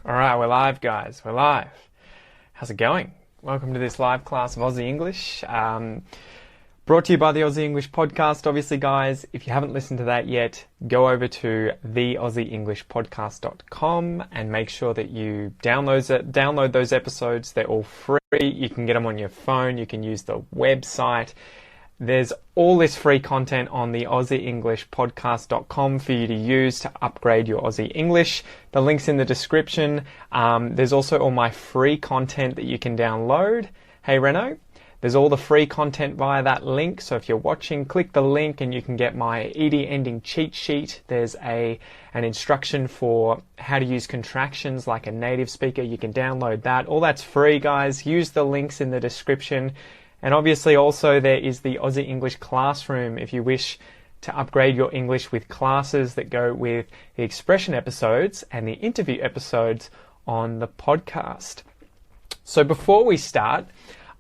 Alright, we're live, guys. We're live. How's it going? Welcome to this live class of Aussie English. Brought to you by the Aussie English podcast. Obviously, guys, if you haven't listened to that yet, go over to theaussieenglishpodcast.com and make sure that you download those episodes. They're all free. You can get them on your phone. You can use the website. There's all this free content on the aussieenglishpodcast.com for you to use to upgrade your Aussie English. The link's in the description. There's also all my free content that you can download. Hey, Reno. There's all the free content via that link. So if you're watching, click the link and you can get my ED ending cheat sheet. There's an instruction for how to use contractions like a native speaker. You can download that. All that's free, guys. Use the links in the description. And obviously also there is the Aussie English Classroom if you wish to upgrade your English with classes that go with the expression episodes and the interview episodes on the podcast. So before we start,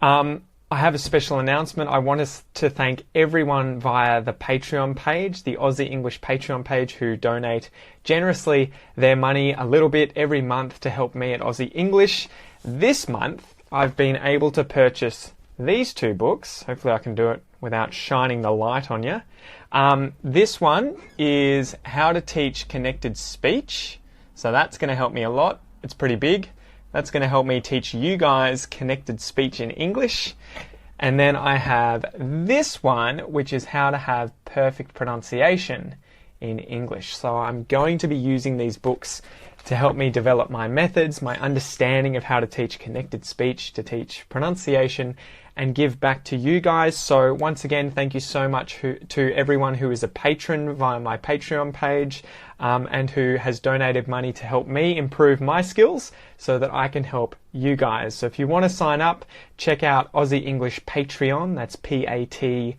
I have a special announcement. I want us to thank everyone via the Patreon page, the Aussie English Patreon page, who donate generously their money a little bit every month to help me at Aussie English. This month, I've been able to purchase these two books. Hopefully I can do it without shining the light on you. This one is How to Teach Connected Speech. So that's going to help me a lot. It's pretty big. That's going to help me teach you guys connected speech in English. And then I have this one, which is How to Have Perfect Pronunciation in English. So I'm going to be using these books to help me develop my methods, my understanding of how to teach connected speech, to teach pronunciation, and give back to you guys. So once again, thank you so much to everyone who is a patron via my Patreon page and who has donated money to help me improve my skills so that I can help you guys. So if you want to sign up, check out Aussie English Patreon. That's Patreon.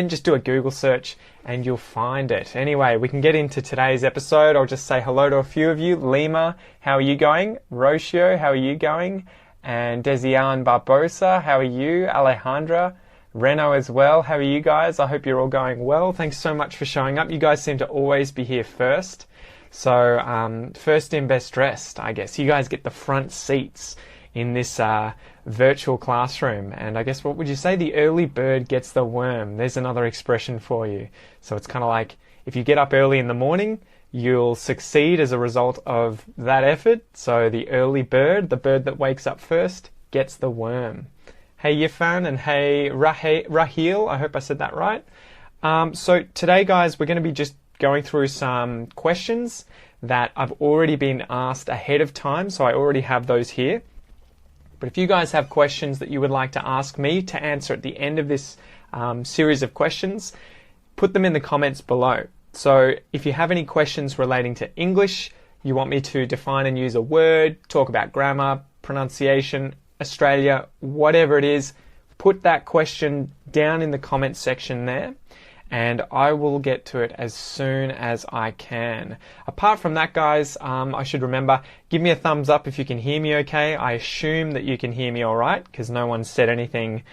Just do a Google search and you'll find it. Anyway, we can get into today's episode. I'll just say hello to a few of you. Lima, how are you going? Rocio, how are you going? And Desian Barbosa, how are you? Alejandra, Reno as well. How are you guys? I hope you're all going well. Thanks so much for showing up. You guys seem to always be here first. So first in, best dressed, I guess. You guys get the front seats in this virtual classroom. And I guess, what would you say? The early bird gets the worm. There's another expression for you. So it's kind of like, if you get up early in the morning, you'll succeed as a result of that effort. So the early bird, the bird that wakes up first, gets the worm. Hey Yifan and hey Rahil, I hope I said that right. So today, guys, we're going to be just going through some questions that I've already been asked ahead of time. So I already have those here. But if you guys have questions that you would like to ask me to answer at the end of this series of questions, put them in the comments below. So if you have any questions relating to English, you want me to define and use a word, talk about grammar, pronunciation, Australia, whatever it is, put that question down in the comments section there and I will get to it as soon as I can. Apart from that, guys, I should remember, give me a thumbs up if you can hear me okay. I assume that you can hear me all right because no one said anything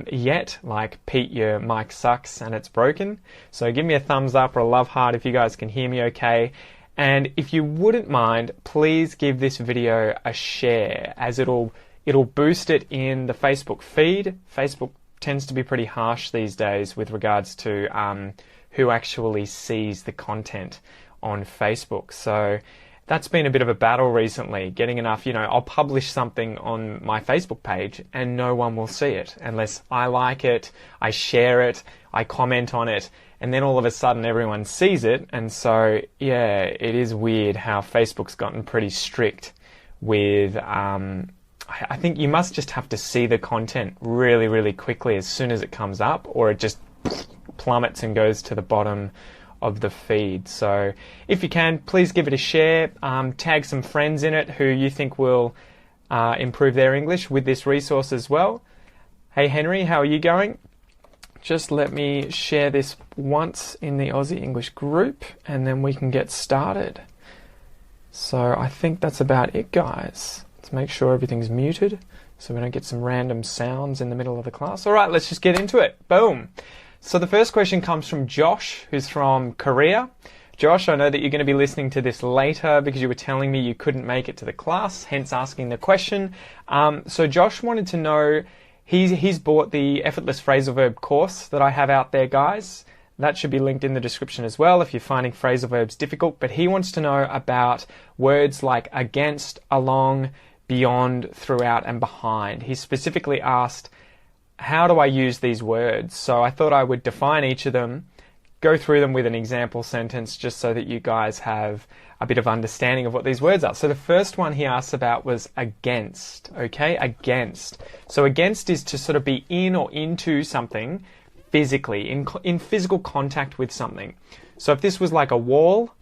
yet, like, Pete, your mic sucks and it's broken. So give me a thumbs up or a love heart if you guys can hear me okay. And if you wouldn't mind, please give this video a share, as it'll boost it in the Facebook feed. Facebook tends to be pretty harsh these days with regards to who actually sees the content on Facebook. So that's been a bit of a battle recently, getting enough, I'll publish something on my Facebook page and no one will see it unless I like it, I share it, I comment on it, and then all of a sudden everyone sees it. And so, yeah, it is weird how Facebook's gotten pretty strict with, I think you must just have to see the content really, really quickly as soon as it comes up, or it just plummets and goes to the bottom of the feed. So if you can, please give it a share, tag some friends in it who you think will improve their English with this resource as well. Hey Henry, how are you going? Just let me share this once in the Aussie English group and then we can get started. So I think that's about it, guys. Let's make sure everything's muted so we don't get some random sounds in the middle of the class. All right, let's just get into it. Boom. So the first question comes from Josh, who's from Korea. Josh, I know that you're going to be listening to this later because you were telling me you couldn't make it to the class, hence asking the question. So Josh wanted to know, he's bought the Effortless Phrasal Verb course that I have out there, guys. That should be linked in the description as well if you're finding phrasal verbs difficult. But he wants to know about words like against, along, beyond, throughout, and behind. He specifically asked, how do I use these words? So I thought I would define each of them, go through them with an example sentence just so that you guys have a bit of understanding of what these words are. So the first one he asked about was against, okay? Against. So against is to sort of be in or into something physically, in physical contact with something. So if this was like a wall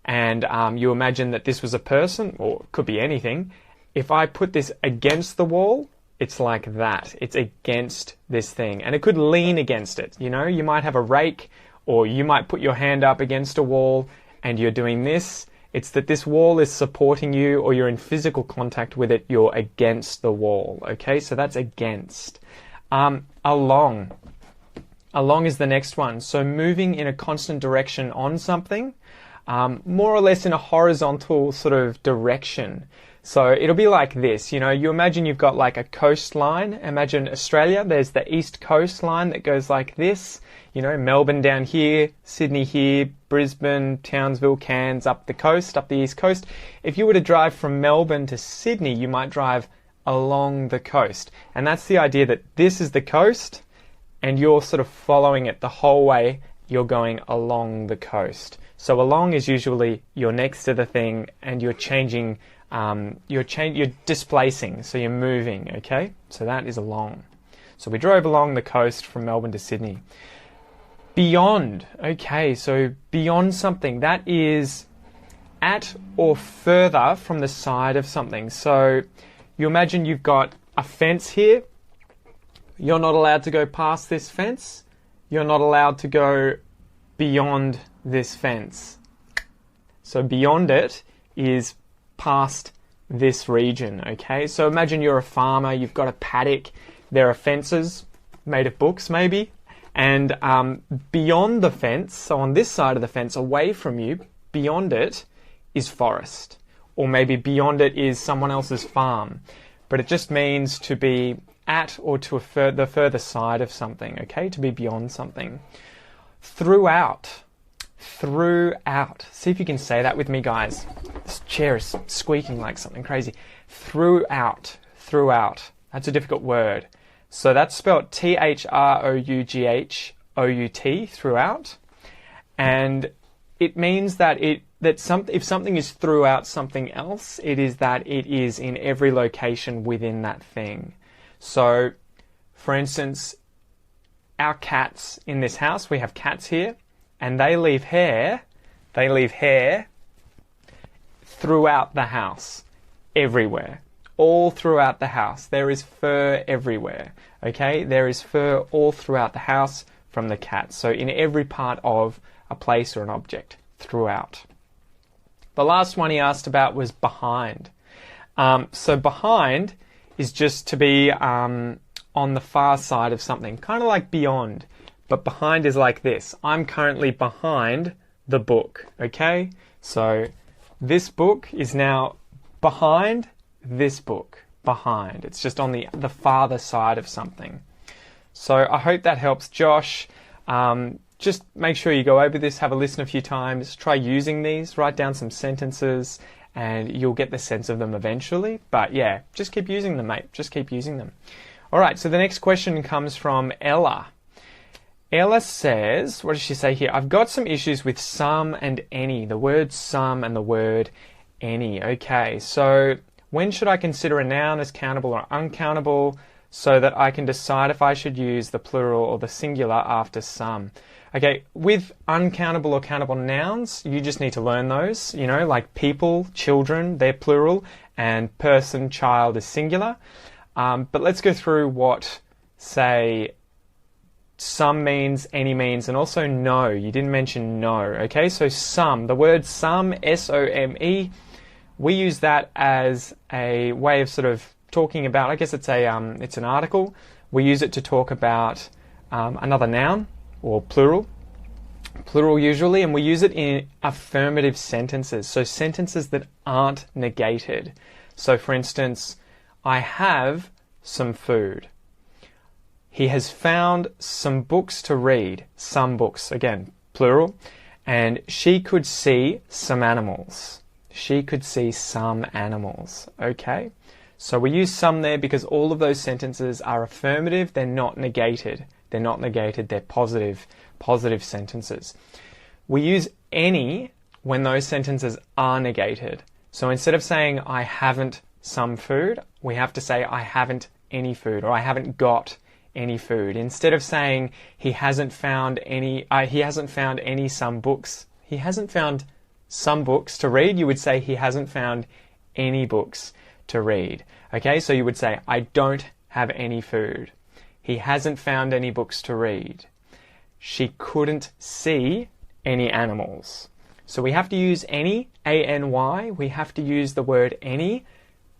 and you imagine that this was a person, or it could be anything, if I put this against the wall, it's like that. It's against this thing. And it could lean against it. You know, you might have a rake, or you might put your hand up against a wall and you're doing this. It's that this wall is supporting you, or you're in physical contact with it. You're against the wall. Okay, so that's against. Along. Along is the next one. So moving in a constant direction on something, more or less in a horizontal sort of direction. So it'll be like this, you know, you imagine you've got like a coastline. Imagine Australia, there's the east coastline that goes like this, you know, Melbourne down here, Sydney here, Brisbane, Townsville, Cairns, up the coast, up the east coast. If you were to drive from Melbourne to Sydney, you might drive along the coast. And that's the idea that this is the coast, and you're sort of following it the whole way, you're going along the coast. So along is usually you're next to the thing and you're changing, you're displacing, so you're moving, okay? So that is along. So we drove along the coast from Melbourne to Sydney. Beyond, okay, so beyond something, that is at or further from the side of something. So you imagine you've got a fence here. You're not allowed to go past this fence. You're not allowed to go beyond this fence. So beyond it is past this region, okay? So imagine you're a farmer, you've got a paddock, there are fences made of books maybe, and beyond the fence, so on this side of the fence away from you, beyond it is forest. Or maybe beyond it is someone else's farm. But it just means to be at or to the further side of something, okay? To be beyond something. Throughout. Throughout. See if you can say that with me, guys. This chair is squeaking like something crazy. Throughout. Throughout. That's a difficult word. So that's spelled Throughout, throughout. And it means that if something is throughout something else, it is that it is in every location within that thing. So, for instance, our cats in this house, we have cats here, and they leave hair throughout the house, everywhere, all throughout the house. There is fur everywhere, okay? There is fur all throughout the house from the cats. So in every part of a place or an object, throughout. The last one he asked about was behind. So behind is just to be on the far side of something, kind of like beyond, but behind is like this. I'm currently behind the book, okay? So this book is now behind this book, behind. It's just on the farther side of something. So I hope that helps, Josh. Just make sure you go over this, have a listen a few times, try using these, write down some sentences, and you'll get the sense of them eventually. But yeah, just keep using them, mate. Just keep using them. All right, so the next question comes from Ella. Ella says, what does she say here? I've got some issues with some and any, the word some and the word any. Okay, so when should I consider a noun as countable or uncountable so that I can decide if I should use the plural or the singular after some? Okay, with uncountable or countable nouns, you just need to learn those, you know, like people, children, they're plural, and person, child is singular. But let's go through what, say, some means, any means, and also no. You didn't mention no, okay? So some, the word some, S-O-M-E, we use that as a way of sort of talking about, I guess it's an article. We use it to talk about another noun or plural. plural usually, and we use it in affirmative sentences, so sentences that aren't negated. So for instance, I have some food. He has found some books to read. Some books, again, plural. And she could see some animals. She could see some animals. Okay? So we use some there because all of those sentences are affirmative. They're not negated. They're not negated. They're positive sentences. We use any when those sentences are negated. So instead of saying I haven't some food, we have to say I haven't any food, or I haven't got any food. Instead of saying he hasn't found any some books, he hasn't found some books to read, you would say he hasn't found any books to read. Okay, so you would say I don't have any food. He hasn't found any books to read. She couldn't see any animals. So we have to use any, A-N-Y, we have to use the word any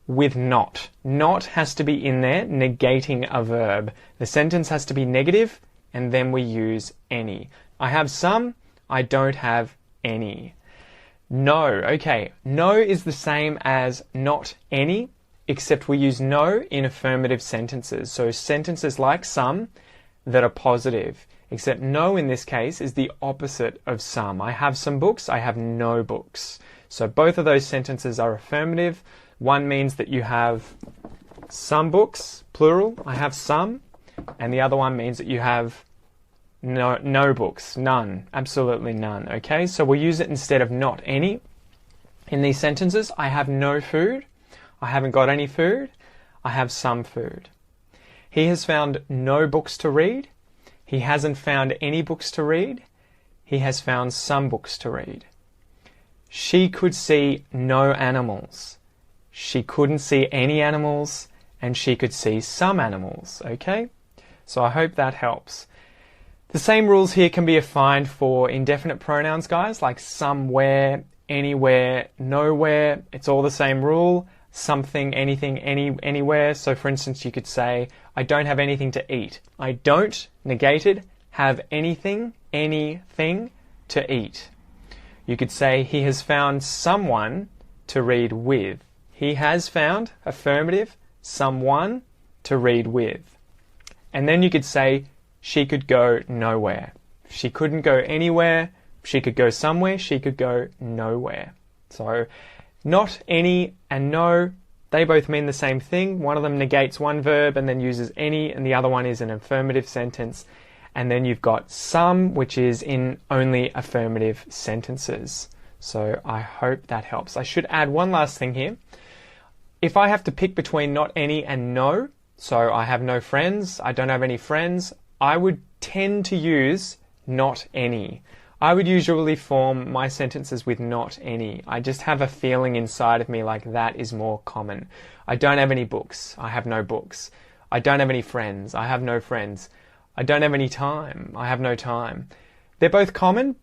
with not. Not has to be in there, negating a verb. The sentence has to be negative, and then we use any. I have some, I don't have any. No, okay. No is the same as not any, except we use no in affirmative sentences. So sentences like some that are positive, except no in this case is the opposite of some. I have some books, I have no books. So both of those sentences are affirmative. One means that you have some books, plural, I have some, and the other one means that you have no books, none, absolutely none, okay? So we'll use it instead of not any. In these sentences, I have no food, I haven't got any food, I have some food. He has found no books to read, he hasn't found any books to read, he has found some books to read. She could see no animals. She couldn't see any animals, and she could see some animals, okay? So I hope that helps. The same rules here can be defined for indefinite pronouns, guys, like somewhere, anywhere, nowhere. It's all the same rule. Something, anything, anywhere. So for instance, you could say, I don't have anything to eat. I don't, negated, have anything to eat. You could say, he has found someone to read with. He has found, affirmative, someone to read with. And then you could say, she could go nowhere. She couldn't go anywhere. She could go somewhere. She could go nowhere. So not, any, and no, they both mean the same thing. One of them negates one verb and then uses any, and the other one is an affirmative sentence. And then you've got some, which is in only affirmative sentences. So I hope that helps. I should add one last thing here. If I have to pick between not any and no, so I have no friends, I don't have any friends, I would tend to use not any. I would usually form my sentences with not any. I just have a feeling inside of me like that is more common. I don't have any books, I have no books. I don't have any friends, I have no friends. I don't have any time, I have no time. They're both common,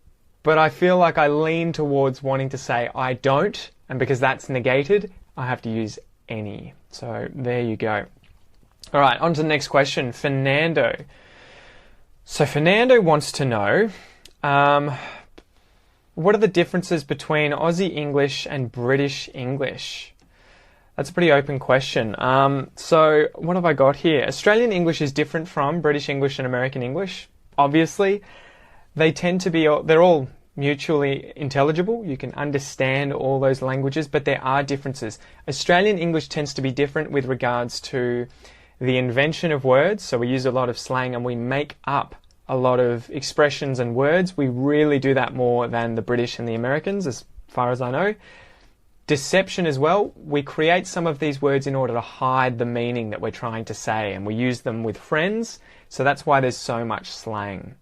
but I feel like I lean towards wanting to say I don't, and because that's negated, I have to use any. So there you go. All right, on to the next question. Fernando. So Fernando wants to know, what are the differences between Aussie English and British English? That's a pretty open question. So what have I got here? Australian English is different from British English and American English. Obviously, they tend to be, they're all mutually intelligible. You can understand all those languages, but there are differences. Australian English tends to be different with regards to the invention of words. So we use a lot of slang and we make up a lot of expressions and words. We really do that more than the British and the Americans, as far as I know. Deception as well. We create some of these words in order to hide the meaning that we're trying to say, and we use them with friends. So that's why there's so much slang.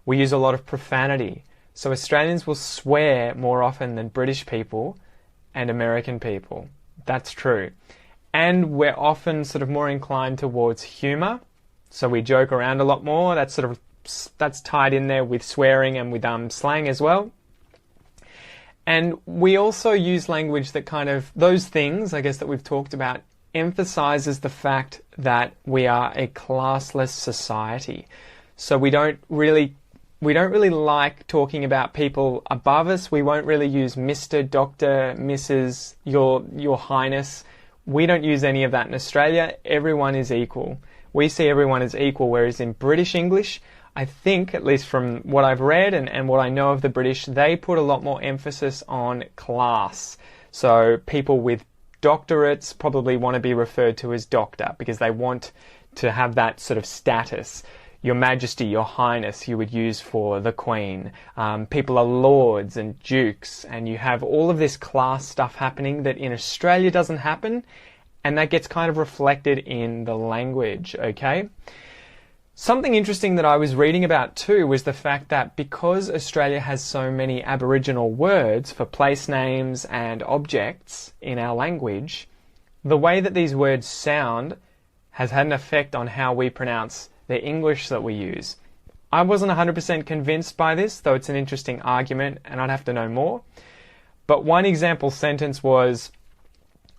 We use a lot of profanity. So Australians will swear more often than British people and American people. That's true. And we're often sort of more inclined towards humour. So we joke around a lot more. That's tied in there with swearing and with slang as well. And we also use language that kind of, those things, I guess, that we've talked about, emphasises the fact that we are a classless society. So we we don't really like talking about people above us. We won't really use Mr., Doctor, Mrs., Your Highness. We don't use any of that in Australia. Everyone is equal. We see everyone as equal, whereas in British English, I think, at least from what I've read and what I know of the British, they put a lot more emphasis on class. So people with doctorates probably want to be referred to as doctor because they want to have that sort of status. Your Majesty, Your Highness, you would use for the Queen. People are lords and dukes, and you have all of this class stuff happening that in Australia doesn't happen, and that gets kind of reflected in the language, okay? Something interesting that I was reading about too was the fact that because Australia has so many Aboriginal words for place names and objects in our language, the way that these words sound has had an effect on how we pronounce the English that we use. I wasn't 100% convinced by this, though it's an interesting argument and I'd have to know more. But one example sentence was,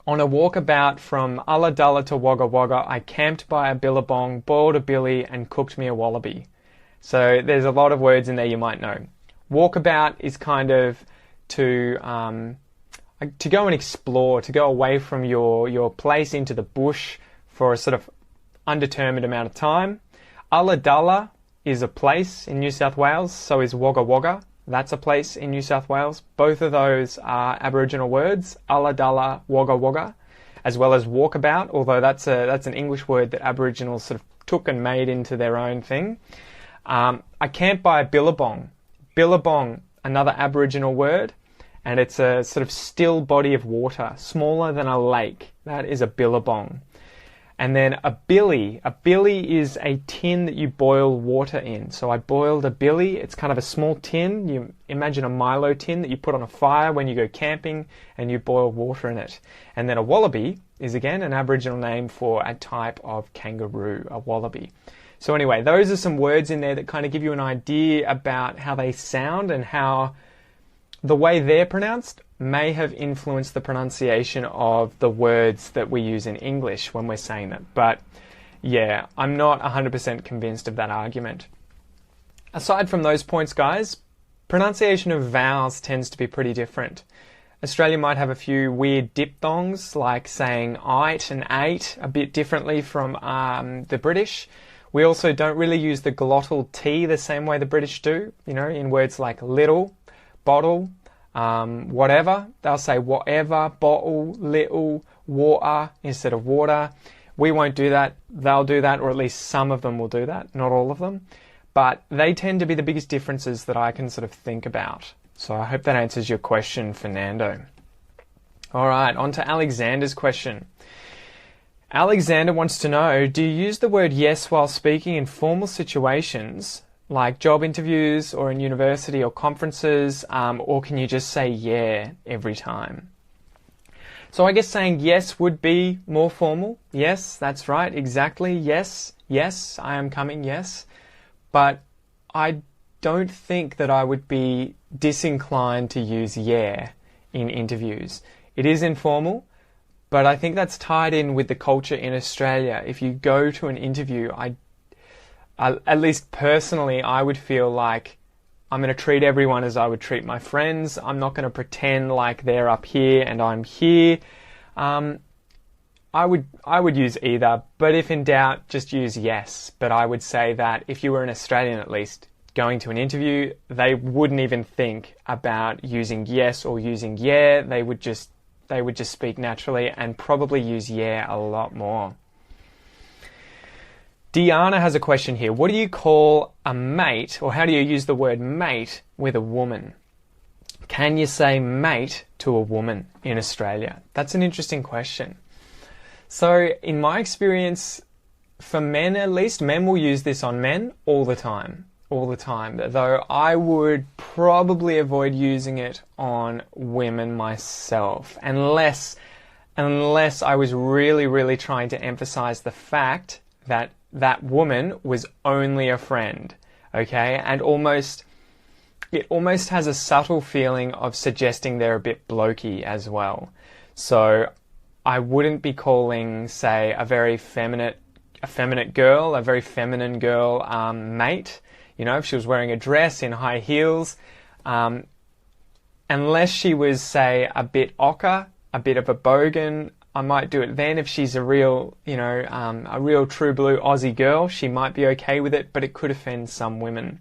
on a walkabout from Ulladulla to Wagga Wagga, I camped by a billabong, boiled a billy and cooked me a wallaby. So there's a lot of words in there you might know. Walkabout is kind of to go and explore, to go away from your place into the bush for a sort of undetermined amount of time. Ulladulla is a place in New South Wales, so is Wagga Wagga. That's a place in New South Wales. Both of those are Aboriginal words, Ulladulla, Wagga Wagga, as well as walkabout, although that's an English word that Aboriginals sort of took and made into their own thing. I camped by a billabong. Billabong, another Aboriginal word, and it's a sort of still body of water, smaller than a lake. That is a billabong. And then a billy. A billy is a tin that you boil water in. So I boiled a billy. It's kind of a small tin. You imagine a Milo tin that you put on a fire when you go camping and you boil water in it. And then a wallaby is again an Aboriginal name for a type of kangaroo, a wallaby. So anyway, those are some words in there that kind of give you an idea about how they sound and how the way they're pronounced may have influenced the pronunciation of the words that we use in English when we're saying them. But yeah, I'm not 100% convinced of that argument. Aside from those points, guys, pronunciation of vowels tends to be pretty different. Australia might have a few weird diphthongs, like saying "ite" and "ate" a bit differently from the British. We also don't really use the glottal T the same way the British do, in words like little, bottle, whatever. They'll say whatever, bottle, little, water instead of water. We won't do that. They'll do that, or at least some of them will do that, not all of them. But they tend to be the biggest differences that I can sort of think about. So I hope that answers your question, Fernando. All right, on to Alexander's question. Alexander wants to know, do you use the word yes while speaking in formal situations like job interviews or in university or conferences, or can you just say yeah every time? So I guess saying yes would be more formal. Yes, that's right, exactly. Yes, yes, I am coming, yes. But I don't think that I would be disinclined to use yeah in interviews. It is informal, but I think that's tied in with the culture in Australia. If you go to an interview, at least personally, I would feel like I'm going to treat everyone as I would treat my friends. I'm not going to pretend like they're up here and I'm here. I would use either, but if in doubt, just use yes. But I would say that if you were an Australian, at least, going to an interview, they wouldn't even think about using yes or using yeah. They would just speak naturally and probably use yeah a lot more. Diana has a question here. What do you call a mate, or how do you use the word mate with a woman? Can you say mate to a woman in Australia? That's an interesting question. So in my experience, for men at least, men will use this on men all the time, though I would probably avoid using it on women myself, unless I was really, really trying to emphasize the fact that that woman was only a friend, okay? And it almost has a subtle feeling of suggesting they're a bit blokey as well. So I wouldn't be calling, say, a very feminine girl, mate. You know, if she was wearing a dress in high heels, unless she was, say, a bit ochre, a bit of a bogan, I might do it then. If she's a real, a real true blue Aussie girl, she might be okay with it, but it could offend some women.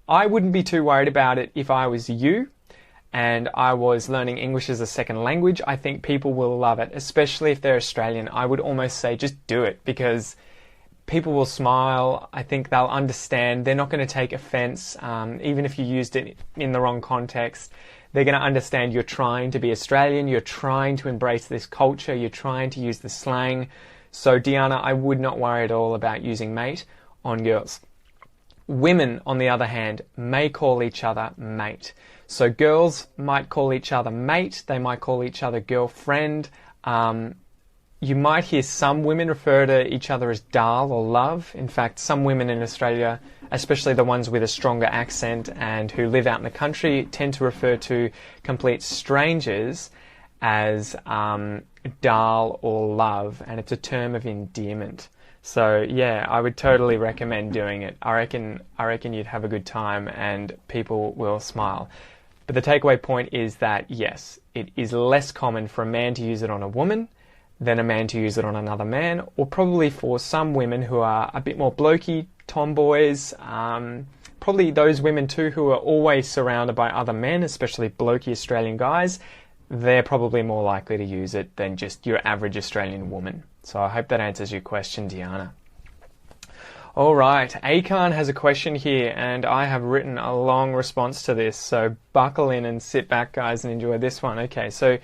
I wouldn't be too worried about it if I was you and I was learning English as a second language. I think people will love it, especially if they're Australian. I would almost say just do it, because people will smile. I think they'll understand. They're not going to take offense, even if you used it in the wrong context. They're going to understand you're trying to be Australian, you're trying to embrace this culture, you're trying to use the slang. So Diana, I would not worry at all about using mate on girls. Women, on the other hand, may call each other mate. So girls might call each other mate, they might call each other girlfriend. You might hear some women refer to each other as darl or love. In fact, some women in Australia, especially the ones with a stronger accent and who live out in the country, tend to refer to complete strangers as darl or love, and it's a term of endearment. So yeah, I would totally recommend doing it. I reckon you'd have a good time and people will smile. But the takeaway point is that yes, it is less common for a man to use it on a woman than a man to use it on another man, or probably for some women who are a bit more blokey, tomboys, probably those women too who are always surrounded by other men, especially blokey Australian guys. They're probably more likely to use it than just your average Australian woman. So I hope that answers your question, Diana. All right, Akan has a question here, and I have written a long response to this, so buckle in and sit back, guys, and enjoy this one. Okay, so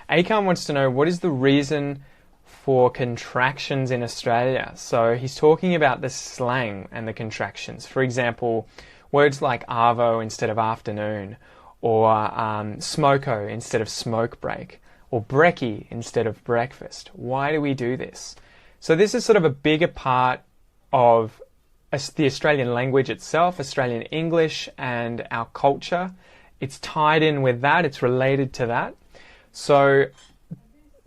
Akan wants to know, what is the reason for contractions in Australia? So he's talking about the slang and the contractions. For example, words like arvo instead of afternoon, or smoko instead of smoke break, or brekkie instead of breakfast. Why do we do this? So this is sort of a bigger part of the Australian language itself, Australian English, and our culture. It's tied in with that, it's related to that. So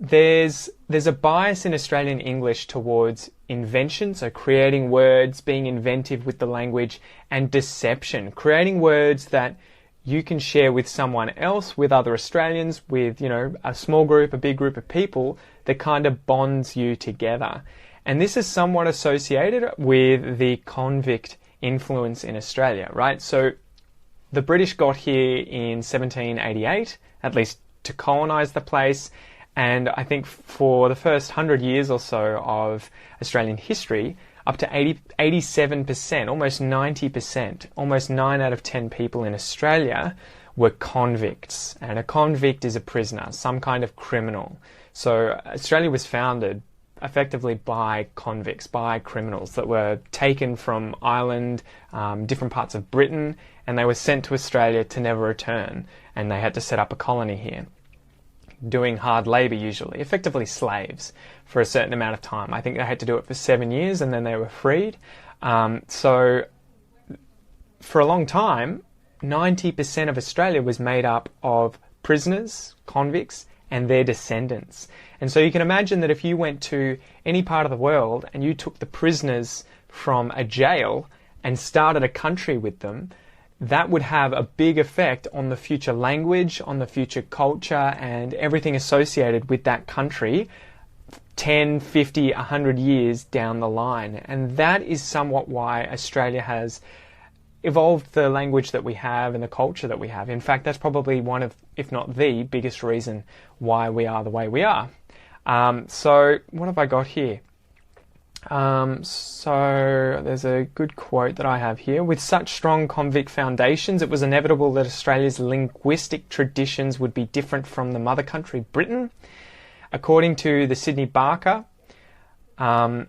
there's a bias in Australian English towards invention, so creating words, being inventive with the language, and deception, creating words that you can share with someone else, with other Australians, with, a small group, a big group of people, that kind of bonds you together. And this is somewhat associated with the convict influence in Australia, right? So the British got here in 1788, at least to colonise the place, and I think for the first 100 years or so of Australian history, up to 87%, almost 90%, almost 9 out of 10 people in Australia were convicts. And a convict is a prisoner, some kind of criminal. So Australia was founded effectively by convicts, by criminals that were taken from Ireland, different parts of Britain, and they were sent to Australia to never return. And they had to set up a colony here, doing hard labour usually, effectively slaves for a certain amount of time. I think they had to do it for 7 years and then they were freed. So for a long time, 90% of Australia was made up of prisoners, convicts, and their descendants. And so you can imagine that if you went to any part of the world and you took the prisoners from a jail and started a country with them, that would have a big effect on the future language, on the future culture, and everything associated with that country 10, 50, 100 years down the line. And that is somewhat why Australia has evolved the language that we have and the culture that we have. In fact, that's probably one of, if not the biggest reason why we are the way we are. So what have I got here? So there's a good quote that I have here. With such strong convict foundations, it was inevitable that Australia's linguistic traditions would be different from the mother country, Britain. According to Sydney Barker, the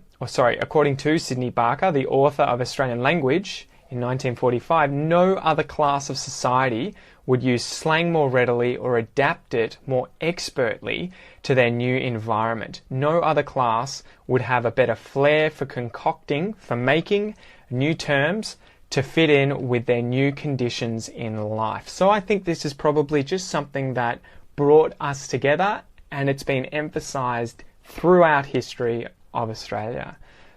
author of Australian Language, in 1945, no other class of society would use slang more readily or adapt it more expertly to their new environment. No other class would have a better flair for concocting, for making new terms to fit in with their new conditions in life. So I think this is probably just something that brought us together, and it's been emphasised throughout history of Australia.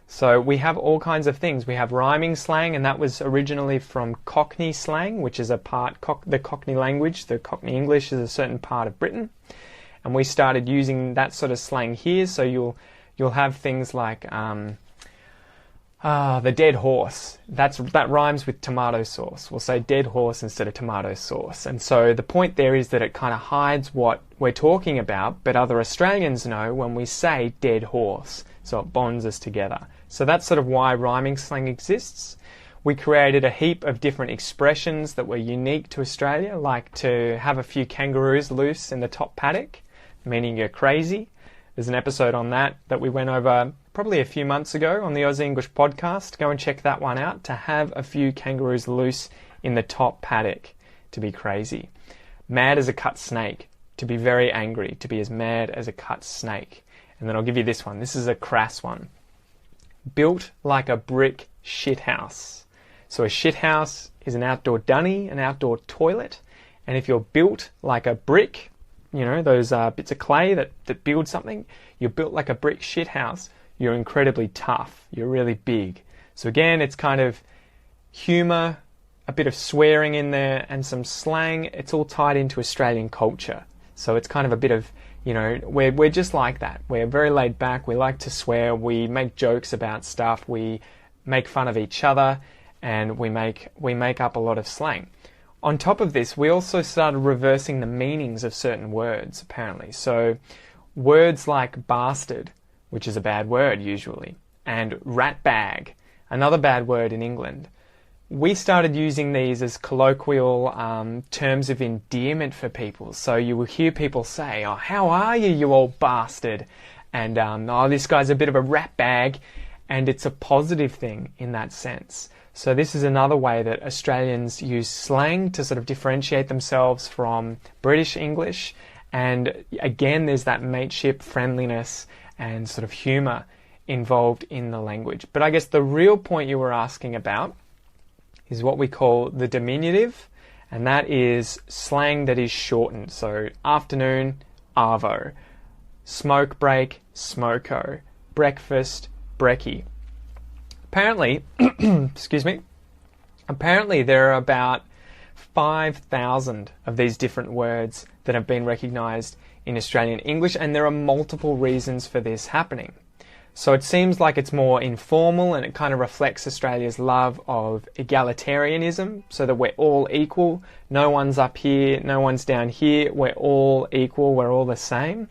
So we have all kinds of things. We have rhyming slang, and that was originally from Cockney slang, which is a part, the Cockney language, the Cockney English is a certain part of Britain. And we started using that sort of slang here, so you'll have things like the dead horse. That rhymes with tomato sauce. We'll say dead horse instead of tomato sauce. And so the point there is that it kind of hides what we're talking about, but other Australians know when we say dead horse. So it bonds us together. So that's sort of why rhyming slang exists. We created a heap of different expressions that were unique to Australia, like to have a few kangaroos loose in the top paddock, meaning you're crazy. There's an episode on that we went over probably a few months ago on the Aussie English podcast. Go and check that one out. To have a few kangaroos loose in the top paddock, to be crazy. Mad as a cut snake, to be very angry, to be as mad as a cut snake. And then I'll give you this one. This is a crass one. Built like a brick shithouse. So a shithouse is an outdoor dunny, an outdoor toilet. And if you're built like a brick, you know, those bits of clay that build something, you're built like a brick shithouse, you're incredibly tough. You're really big. So again, it's kind of humour, a bit of swearing in there, and some slang. It's all tied into Australian culture. So it's kind of a bit of, you know, we're just like that. We're very laid back. We like to swear. We make jokes about stuff. We make fun of each other, and we make up a lot of slang. On top of this, we also started reversing the meanings of certain words, apparently. So words like bastard, which is a bad word usually, and rat bag, another bad word in England. We started using these as colloquial terms of endearment for people. So you will hear people say, "Oh, how are you, you old bastard?" And, "Oh, this guy's a bit of a rat bag." And it's a positive thing in that sense. So this is another way that Australians use slang to sort of differentiate themselves from British English. And again, there's that mateship, friendliness, and sort of humour involved in the language. But I guess the real point you were asking about is what we call the diminutive, and that is slang that is shortened. So afternoon, arvo, smoke break, smoko, breakfast, brekkie. Apparently, apparently there are about 5,000 of these different words that have been recognised in Australian English, and there are multiple reasons for this happening. So it seems like it's more informal, and it kind of reflects Australia's love of egalitarianism, so that we're all equal. No one's up here, no one's down here. We're all equal, we're all the same.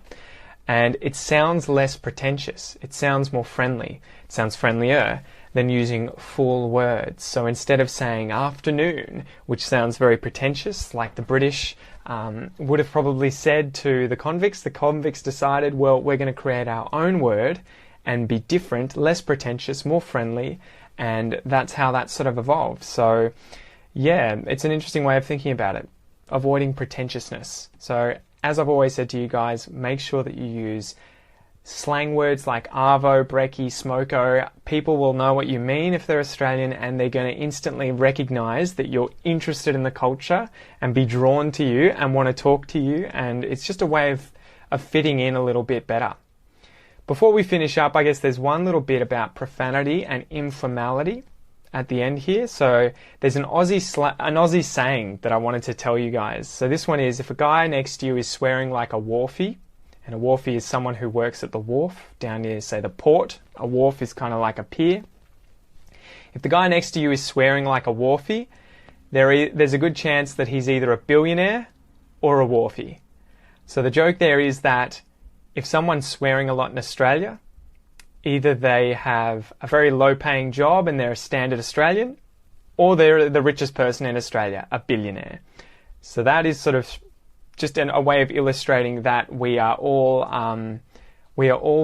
And it sounds less pretentious. It sounds more friendly. It sounds friendlier than using full words. So instead of saying afternoon, which sounds very pretentious, like the British would have probably said to the convicts decided, well, we're going to create our own word and be different, less pretentious, more friendly, and that's how that sort of evolved. So yeah, it's an interesting way of thinking about it, avoiding pretentiousness. So as I've always said to you guys, make sure that you use slang words like arvo, brekkie, smoko. People will know what you mean if they're Australian, and they're going to instantly recognise that you're interested in the culture and be drawn to you and want to talk to you, and it's just a way of fitting in a little bit better. Before we finish up, I guess there's one little bit about profanity and informality at the end here. So there's an Aussie saying that I wanted to tell you guys. So this one is, if a guy next to you is swearing like a wharfie, and a wharfie is someone who works at the wharf down near, say, the port. A wharf is kind of like a pier. If the guy next to you is swearing like a wharfie, there's a good chance that he's either a billionaire or a wharfie. So the joke there is that if someone's swearing a lot in Australia, either they have a very low-paying job and they're a standard Australian, or they're the richest person in Australia, a billionaire. So that is sort of just a way of illustrating that we are all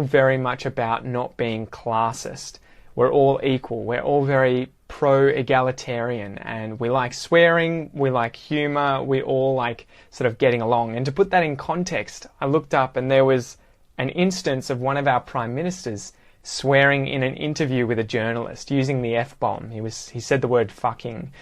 very much about not being classist. We're all equal. We're all very pro-egalitarian, and we like swearing, we like humour, we all like sort of getting along. And to put that in context, I looked up and there was an instance of one of our prime ministers swearing in an interview with a journalist using the F-bomb. He said the word fucking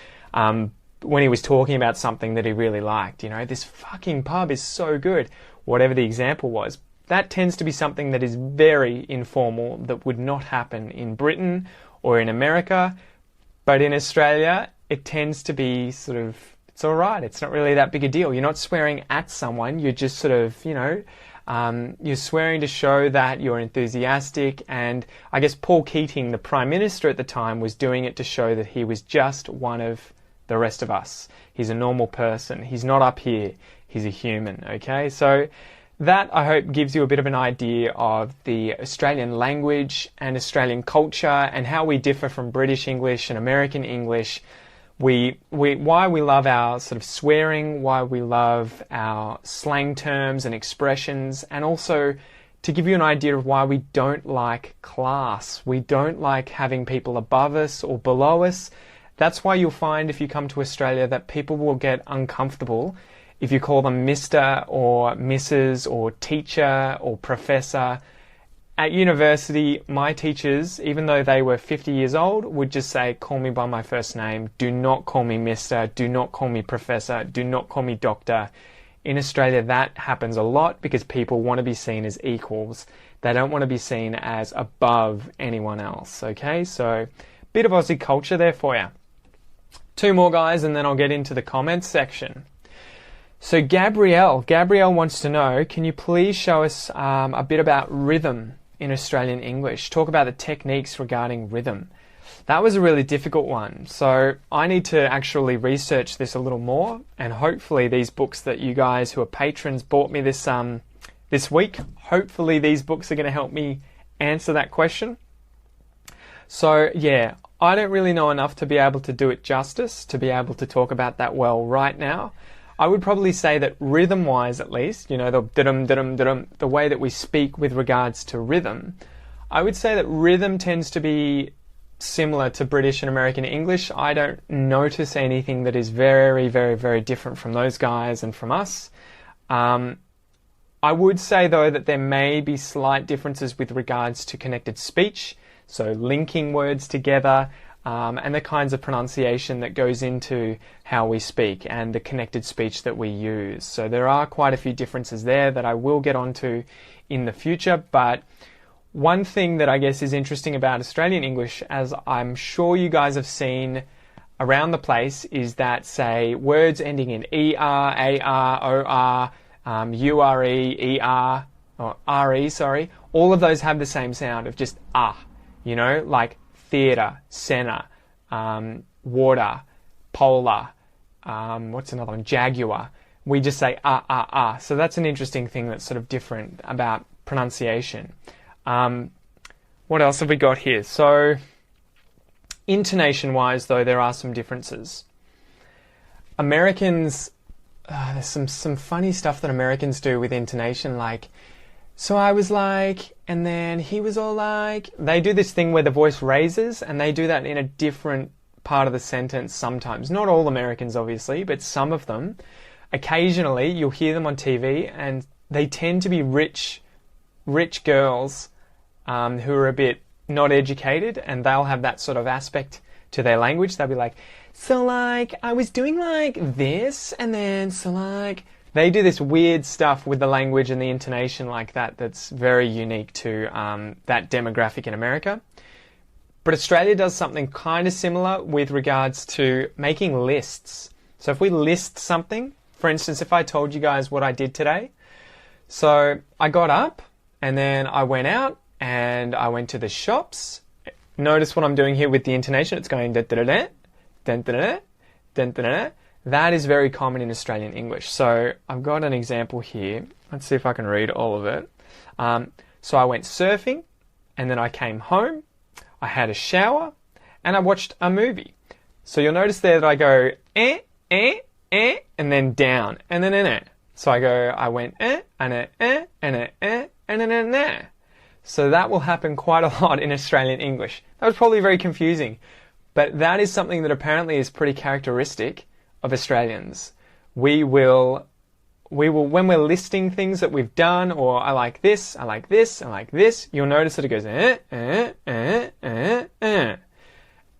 when he was talking about something that he really liked. You know, this fucking pub is so good. Whatever the example was, that tends to be something that is very informal, that would not happen in Britain or in America. But in Australia, it tends to be sort of, it's all right. It's not really that big a deal. You're not swearing at someone. You're just sort of, you're swearing to show that you're enthusiastic. And I guess Paul Keating, the Prime Minister at the time, was doing it to show that he was just one of the rest of us. He's a normal person. He's not up here. He's a human, okay? So that, I hope, gives you a bit of an idea of the Australian language and Australian culture and how we differ from British English and American English. Why we love our sort of swearing, why we love our slang terms and expressions, and also to give you an idea of why we don't like class. We don't like having people above us or below us. That's why you'll find if you come to Australia that people will get uncomfortable if you call them Mr. or Mrs. or teacher or professor. At university, my teachers, even though they were 50 years old, would just say, call me by my first name. Do not call me Mr. Do not call me professor. Do not call me doctor. In Australia, that happens a lot because people want to be seen as equals. They don't want to be seen as above anyone else, okay? So, bit of Aussie culture there for you. 2 more, guys, and then I'll get into the comments section. So Gabrielle wants to know, can you please show us a bit about rhythm in Australian English? Talk about the techniques regarding rhythm. That was a really difficult one. So I need to actually research this a little more, and hopefully these books that you guys who are patrons bought me this week, hopefully these books are going to help me answer that question. So yeah, I don't really know enough to be able to do it justice, to be able to talk about that well right now. I would probably say that rhythm-wise, at least, the da-dum, the way that we speak with regards to rhythm, I would say that rhythm tends to be similar to British and American English. I don't notice anything that is very, very, very different from those guys and from us. I would say, though, that there may be slight differences with regards to connected speech, so linking words together, and the kinds of pronunciation that goes into how we speak and the connected speech that we use. So there are quite a few differences there that I will get onto in the future. But one thing that I guess is interesting about Australian English, as I'm sure you guys have seen around the place, is that, say, words ending in ER, AR, OR, URE, ER, or RE, sorry, all of those have the same sound of just like theatre, centre, water, polar, what's another one? Jaguar. We just say So that's an interesting thing that's sort of different about pronunciation. What else have we got here? So intonation-wise, though, there are some differences. Americans, there's some funny stuff that Americans do with intonation, like, so I was like, and then he was all like. They do this thing where the voice raises, and they do that in a different part of the sentence sometimes. Not all Americans, obviously, but some of them. Occasionally, you'll hear them on TV, and they tend to be rich girls who are a bit not educated, and they'll have that sort of aspect to their language. They'll be like, so like, I was doing like this, and then so like. They do this weird stuff with the language and the intonation like that that's very unique to that demographic in America. But Australia does something kind of similar with regards to making lists. So if we list something, for instance, if I told you guys what I did today. So I got up and then I went out and I went to the shops. Notice what I'm doing here with the intonation. It's going da-da-da-da, da-da-da-da, da-da-da-da. That is very common in Australian English. So I've got an example here. Let's see if I can read all of it. So I went surfing, and then I came home, I had a shower, and I watched a movie. So you'll notice there that I go and then down, and then So I went and. So that will happen quite a lot in Australian English. That was probably very confusing, but that is something that apparently is pretty characteristic of Australians. We will, when we're listing things that we've done, or I like this, I like this, I like this, you'll notice that it goes,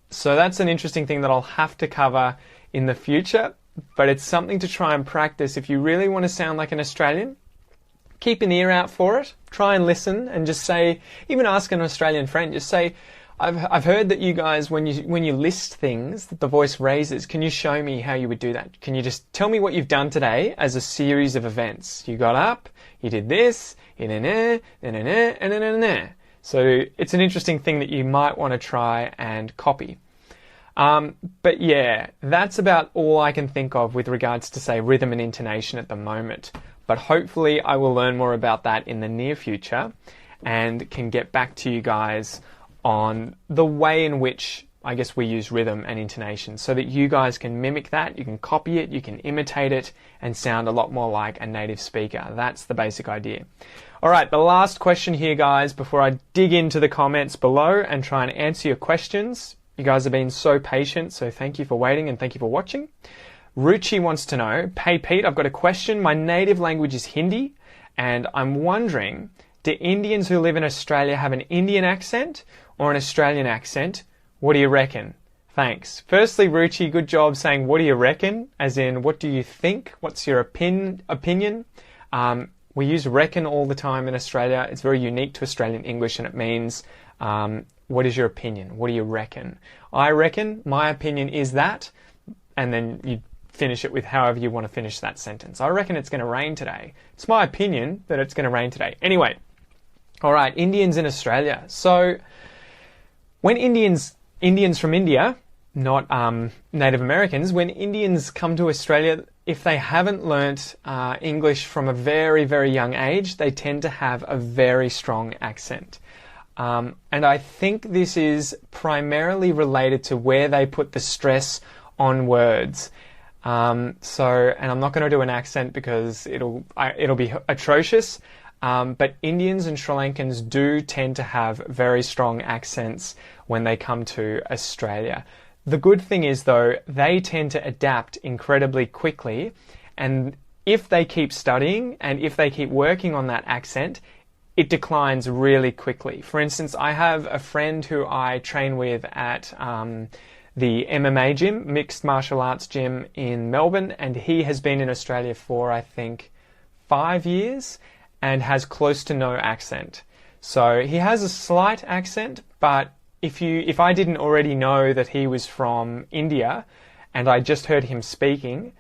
So that's an interesting thing that I'll have to cover in the future, but it's something to try and practice. If you really want to sound like an Australian, keep an ear out for it. Try and listen and just say, even ask an Australian friend, just say, I've heard that you guys, when you list things that the voice raises, can you show me how you would do that? Can you just tell me what you've done today as a series of events? You got up, you did this, and so it's an interesting thing that you might want to try and copy. But yeah, that's about all I can think of with regards to, say, rhythm and intonation at the moment. But hopefully I will learn more about that in the near future and can get back to you guys on the way in which I guess we use rhythm and intonation so that you guys can mimic that, you can copy it, you can imitate it and sound a lot more like a native speaker. That's the basic idea. Alright, the last question here, guys, before I dig into the comments below and try and answer your questions. You guys have been so patient, so thank you for waiting and thank you for watching. Ruchi wants to know, hey Pete, I've got a question. My native language is Hindi and I'm wondering, do Indians who live in Australia have an Indian accent or an Australian accent? What do you reckon? Thanks. Firstly, Ruchi, good job saying, what do you reckon? As in, what do you think? What's your opinion? We use reckon all the time in Australia. It's very unique to Australian English and it means, what is your opinion? What do you reckon? I reckon, my opinion is that, and then you finish it with however you want to finish that sentence. I reckon it's going to rain today. It's my opinion that it's going to rain today. Anyway, all right, Indians in Australia. So when Indians from India, not Native Americans, when Indians come to Australia, if they haven't learnt English from a very, very young age, they tend to have a very strong accent. And I think this is primarily related to where they put the stress on words. And I'm not going to do an accent because it'll be atrocious. But Indians and Sri Lankans do tend to have very strong accents when they come to Australia. The good thing is, though, they tend to adapt incredibly quickly. And if they keep studying and if they keep working on that accent, it declines really quickly. For instance, I have a friend who I train with at the MMA gym, mixed martial arts gym in Melbourne, and he has been in Australia for, I think, 5 years and has close to no accent. So he has a slight accent, but if I didn't already know that he was from India and I just heard him speaking,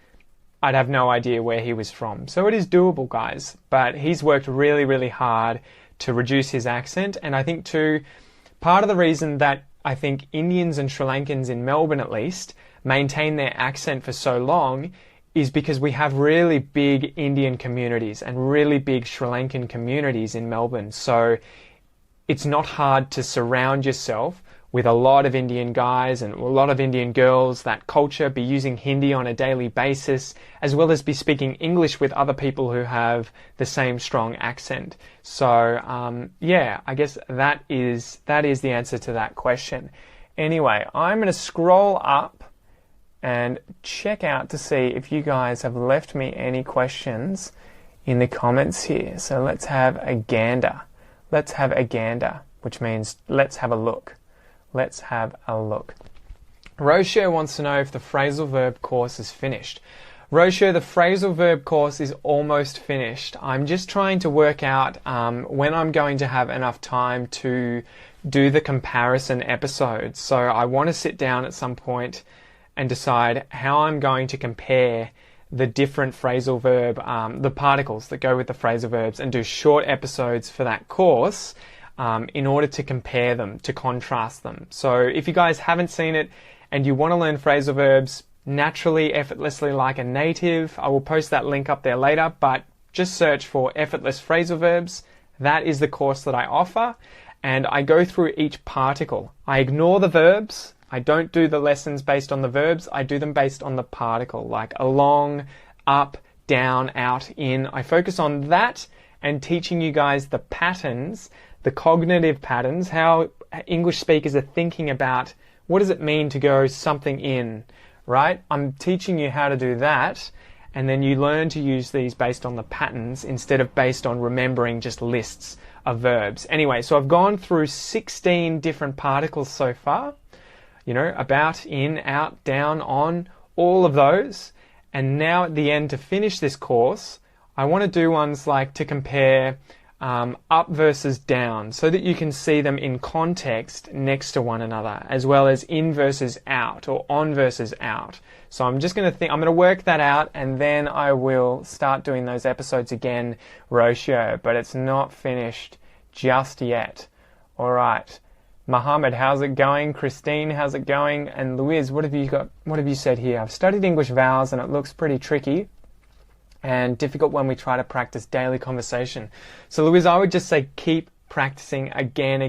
I'd have no idea where he was from. So it is doable, guys, but he's worked really, really hard to reduce his accent. And I think too, part of the reason that I think Indians and Sri Lankans in Melbourne at least maintain their accent for so long is because we have really big Indian communities and really big Sri Lankan communities in Melbourne. So it's not hard to surround yourself with a lot of Indian guys and a lot of Indian girls, that culture, be using Hindi on a daily basis, as well as be speaking English with other people who have the same strong accent. So, yeah, I guess that is the answer to that question. Anyway, I'm going to scroll up and check out to see if you guys have left me any questions in the comments here. So let's have a gander. Let's have a gander, which means let's have a look. Let's have a look. Rocio wants to know if the phrasal verb course is finished. Rocio, the phrasal verb course is almost finished. I'm just trying to work out when I'm going to have enough time to do the comparison episodes. So I want to sit down at some point and decide how I'm going to compare the different phrasal verb, the particles that go with the phrasal verbs, and do short episodes for that course in order to compare them, to contrast them. So if you guys haven't seen it and you want to learn phrasal verbs naturally, effortlessly like a native, I will post that link up there later, but just search for effortless phrasal verbs. That is the course that I offer, and I go through each particle. I ignore the verbs. I don't do the lessons based on the verbs. I do them based on the particle, like along, up, down, out, in. I focus on that and teaching you guys the patterns, the cognitive patterns, how English speakers are thinking about what does it mean to go something in, right? I'm teaching you how to do that, and then you learn to use these based on the patterns instead of based on remembering just lists of verbs. Anyway, so I've gone through 16 different particles so far, you know, about, in, out, down, on, all of those. And now at the end, to finish this course, I want to do ones like to compare up versus down so that you can see them in context next to one another, as well as in versus out or on versus out. So I'm just going to I'm going to work that out, and then I will start doing those episodes again, Rocio, but it's not finished just yet. All right. Mohammed, how's it going? Christine, how's it going? And Louise, what have you said here? I've studied English vowels and it looks pretty tricky and difficult when we try to practice daily conversation. So Louise, I would just say keep practicing again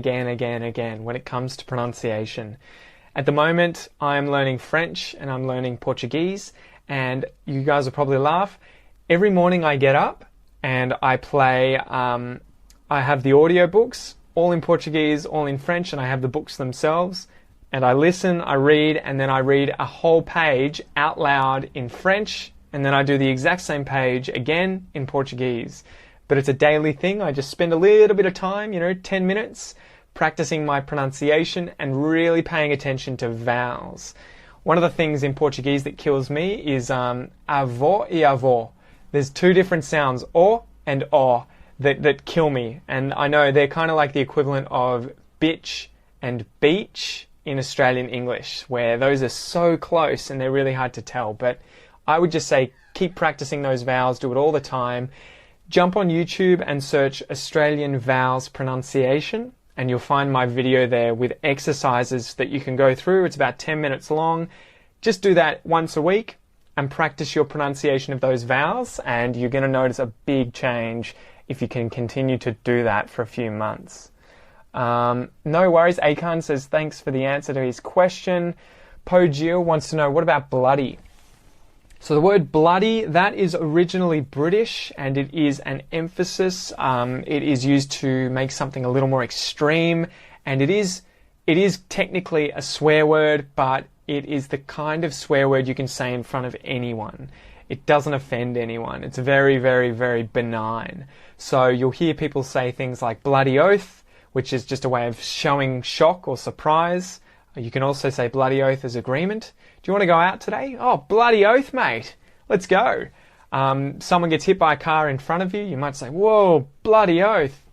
when it comes to pronunciation. At the moment, I'm learning French and I'm learning Portuguese, and you guys will probably laugh. Every morning I get up and I play, I have the audiobooks, all in Portuguese, all in French, and I have the books themselves. And I listen, I read, and then I read a whole page out loud in French, and then I do the exact same page again in Portuguese. But it's a daily thing. I just spend a little bit of time, 10 minutes, practicing my pronunciation and really paying attention to vowels. One of the things in Portuguese that kills me is avó e avó. There's two different sounds, o and o, that kill me. And I know they're kind of like the equivalent of bitch and beach in Australian English, where those are so close and they're really hard to tell. But I would just say keep practicing those vowels, do it all the time. Jump on YouTube and search Australian vowels pronunciation, and you'll find my video there with exercises that you can go through. It's about 10 minutes long. Just do that once a week and practice your pronunciation of those vowels, and you're going to notice a big change if you can continue to do that for a few months. No worries. Akan says thanks for the answer to his question. Po Jill wants to know, what about bloody? So the word bloody, that is originally British, and it is an emphasis. It is used to make something a little more extreme, and it is technically a swear word, but it is the kind of swear word you can say in front of anyone. It doesn't offend anyone. It's very, very, very benign. So you'll hear people say things like bloody oath, which is just a way of showing shock or surprise. You can also say bloody oath as agreement. Do you want to go out today? Oh, bloody oath, mate. Let's go. Someone gets hit by a car in front of you. You might say, whoa, bloody oath.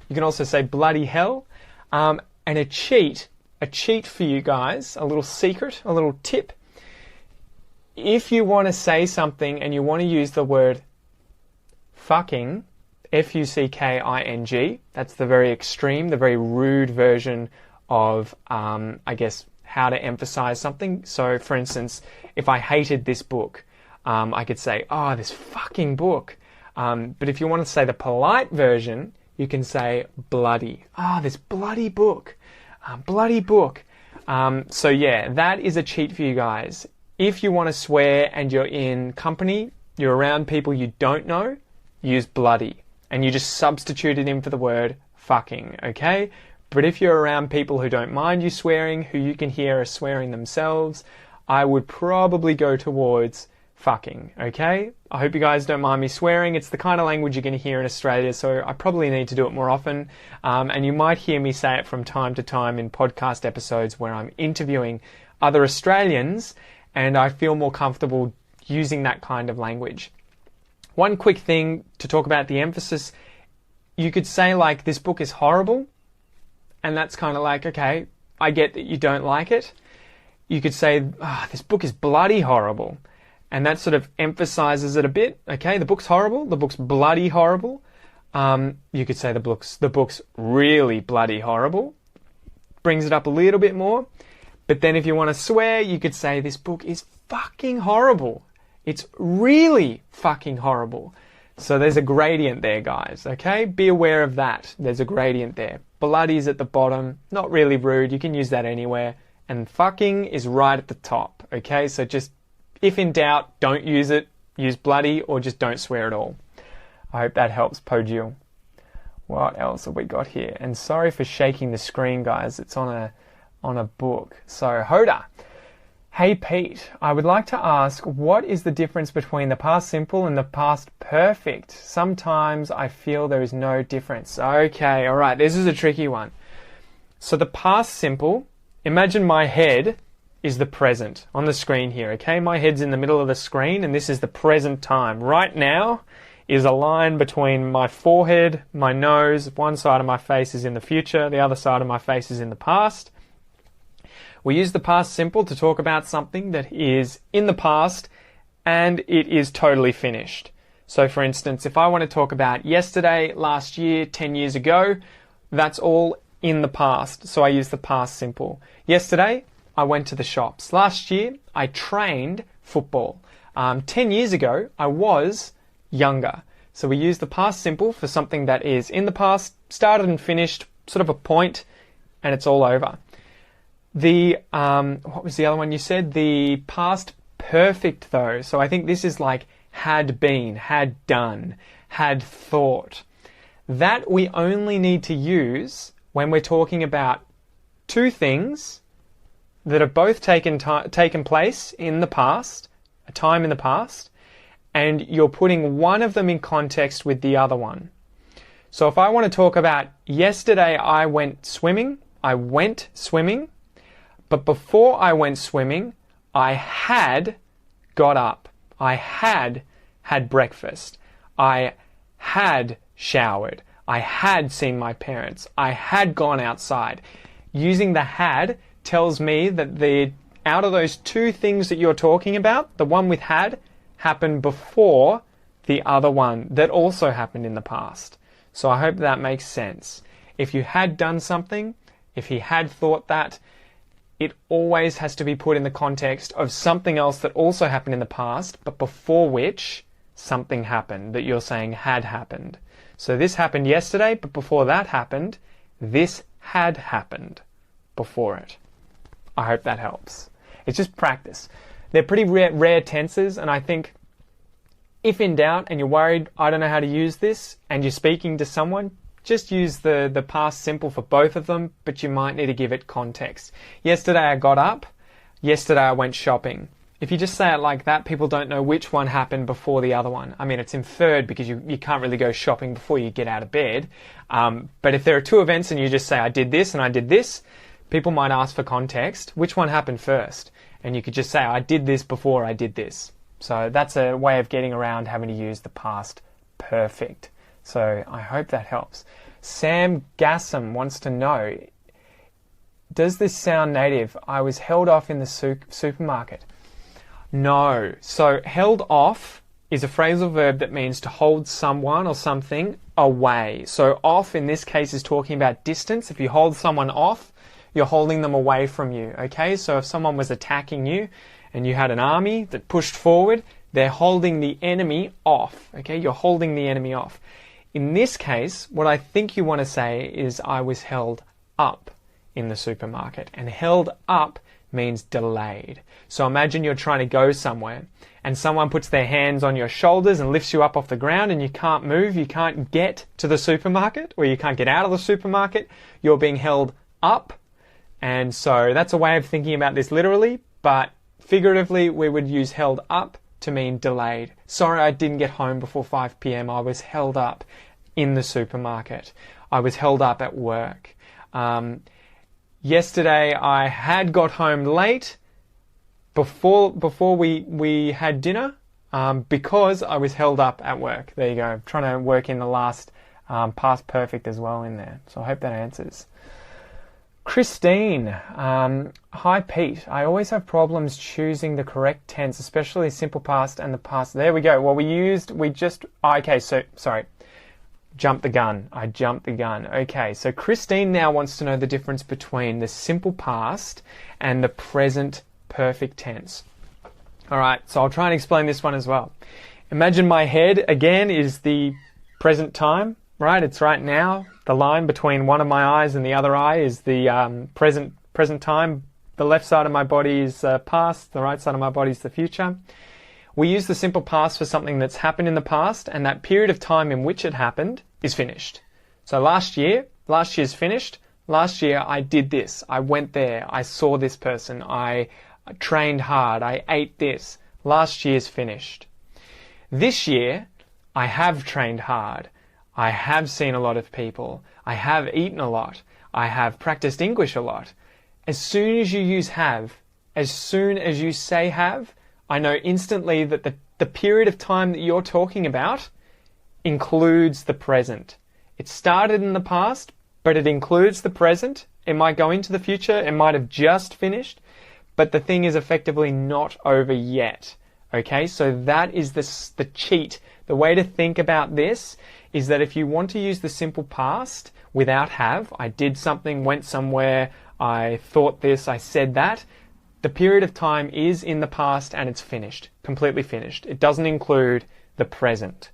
You can also say bloody hell. And a cheat for you guys, a little secret, a little tip. If you want to say something and you want to use the word fucking, F-U-C-K-I-N-G, that's the very extreme, the very rude version of, I guess, how to emphasize something. So, for instance, if I hated this book, I could say, oh, this fucking book. But if you want to say the polite version, you can say bloody. Oh, this bloody book. Bloody book. So yeah, that is a cheat for you guys. If you want to swear and you're in company, you're around people you don't know, use bloody. And you just substitute it in for the word fucking, okay? But if you're around people who don't mind you swearing, who you can hear are swearing themselves, I would probably go towards fucking, okay? I hope you guys don't mind me swearing. It's the kind of language you're going to hear in Australia, so I probably need to do it more often. And you might hear me say it from time to time in podcast episodes where I'm interviewing other Australians, and I feel more comfortable using that kind of language. One quick thing to talk about the emphasis, you could say like, this book is horrible, and that's kind of like, okay, I get that you don't like it. You could say, this book is bloody horrible. And that sort of emphasizes it a bit. Okay, the book's horrible. The book's bloody horrible. You could say the book's really bloody horrible. Brings it up a little bit more. But then if you want to swear, you could say this book is fucking horrible. It's really fucking horrible. So there's a gradient there, guys. Okay, be aware of that. There's a gradient there. Bloody's at the bottom. Not really rude. You can use that anywhere. And fucking is right at the top. Okay, so just, if in doubt, don't use it. Use bloody or just don't swear at all. I hope that helps, Pojil. What else have we got here? And sorry for shaking the screen, guys. It's on a book. So, Hoda. Hey, Pete. I would like to ask, what is the difference between the past simple and the past perfect? Sometimes I feel there is no difference. Okay, all right. This is a tricky one. So the past simple, imagine my head is the present on the screen here, okay? My head's in the middle of the screen, and this is the present time. Right now is a line between my forehead, my nose. One side of my face is in the future, the other side of my face is in the past. We use the past simple to talk about something that is in the past and it is totally finished. So for instance, if I want to talk about yesterday, last year, 10 years ago, that's all in the past. So I use the past simple. Yesterday, I went to the shops. Last year, I trained football. 10 years ago, I was younger. So we use the past simple for something that is in the past, started and finished, sort of a point, and it's all over. What was the other one you said? The past perfect though. So I think this is like had been, had done, had thought. That we only need to use when we're talking about two things that have both taken place in the past, a time in the past, and you're putting one of them in context with the other one. So if I want to talk about yesterday I went swimming, but before I went swimming, I had got up. I had breakfast. I had showered. I had seen my parents. I had gone outside. Using the had tells me that out of those two things that you're talking about, the one with had happened before the other one that also happened in the past. So I hope that makes sense. If you had done something, if he had thought that, it always has to be put in the context of something else that also happened in the past, but before which something happened that you're saying had happened. So this happened yesterday, but before that happened, this had happened before it. I hope that helps. It's just practice. They're pretty rare tenses, and I think if in doubt and you're worried, I don't know how to use this, and you're speaking to someone, just use the past simple for both of them, but you might need to give it context. Yesterday I got up. Yesterday I went shopping. If you just say it like that, people don't know which one happened before the other one. I mean, it's inferred because you can't really go shopping before you get out of bed. But if there are two events and you just say, I did this and I did this, people might ask for context. Which one happened first? And you could just say, I did this before I did this. So that's a way of getting around having to use the past perfect. So I hope that helps. Sam Gassam wants to know, does this sound native? I was held off in the supermarket. No. So held off is a phrasal verb that means to hold someone or something away. So off in this case is talking about distance. If you hold someone off, you're holding them away from you. Okay, so if someone was attacking you and you had an army that pushed forward, they're holding the enemy off. Okay, you're holding the enemy off. In this case, what I think you want to say is I was held up in the supermarket. And held up means delayed. So imagine you're trying to go somewhere and someone puts their hands on your shoulders and lifts you up off the ground and you can't move, you can't get to the supermarket or you can't get out of the supermarket. You're being held up. And so that's a way of thinking about this literally, but figuratively we would use held up to mean delayed. Sorry, I didn't get home before 5 p.m. I was held up in the supermarket. I was held up at work. Yesterday I had got home late before we had dinner because I was held up at work. There you go. I'm trying to work in the last past perfect as well in there. So I hope that answers. Christine, hi Pete. I always have problems choosing the correct tense, especially simple past and the past. There we go. Well, sorry. Jumped the gun. I jumped the gun. Okay, so Christine now wants to know the difference between the simple past and the present perfect tense. All right, so I'll try and explain this one as well. Imagine my head, again, is the present time, right? It's right now. The line between one of my eyes and the other eye is the present time. The left side of my body is past. The right side of my body is the future. We use the simple past for something that's happened in the past, and that period of time in which it happened is finished. So last year's finished. Last year I did this. I went there. I saw this person. I trained hard. I ate this. Last year's finished. This year I have trained hard. I have seen a lot of people. I have eaten a lot. I have practiced English a lot. As soon as you use have, as soon as you say have, I know instantly that the period of time that you're talking about includes the present. It started in the past, but it includes the present. It might go into the future. It might have just finished, but the thing is effectively not over yet. Okay, so that is the cheat. The way to think about this is that if you want to use the simple past without have, I did something, went somewhere, I thought this, I said that, the period of time is in the past and it's finished, completely finished. It doesn't include the present.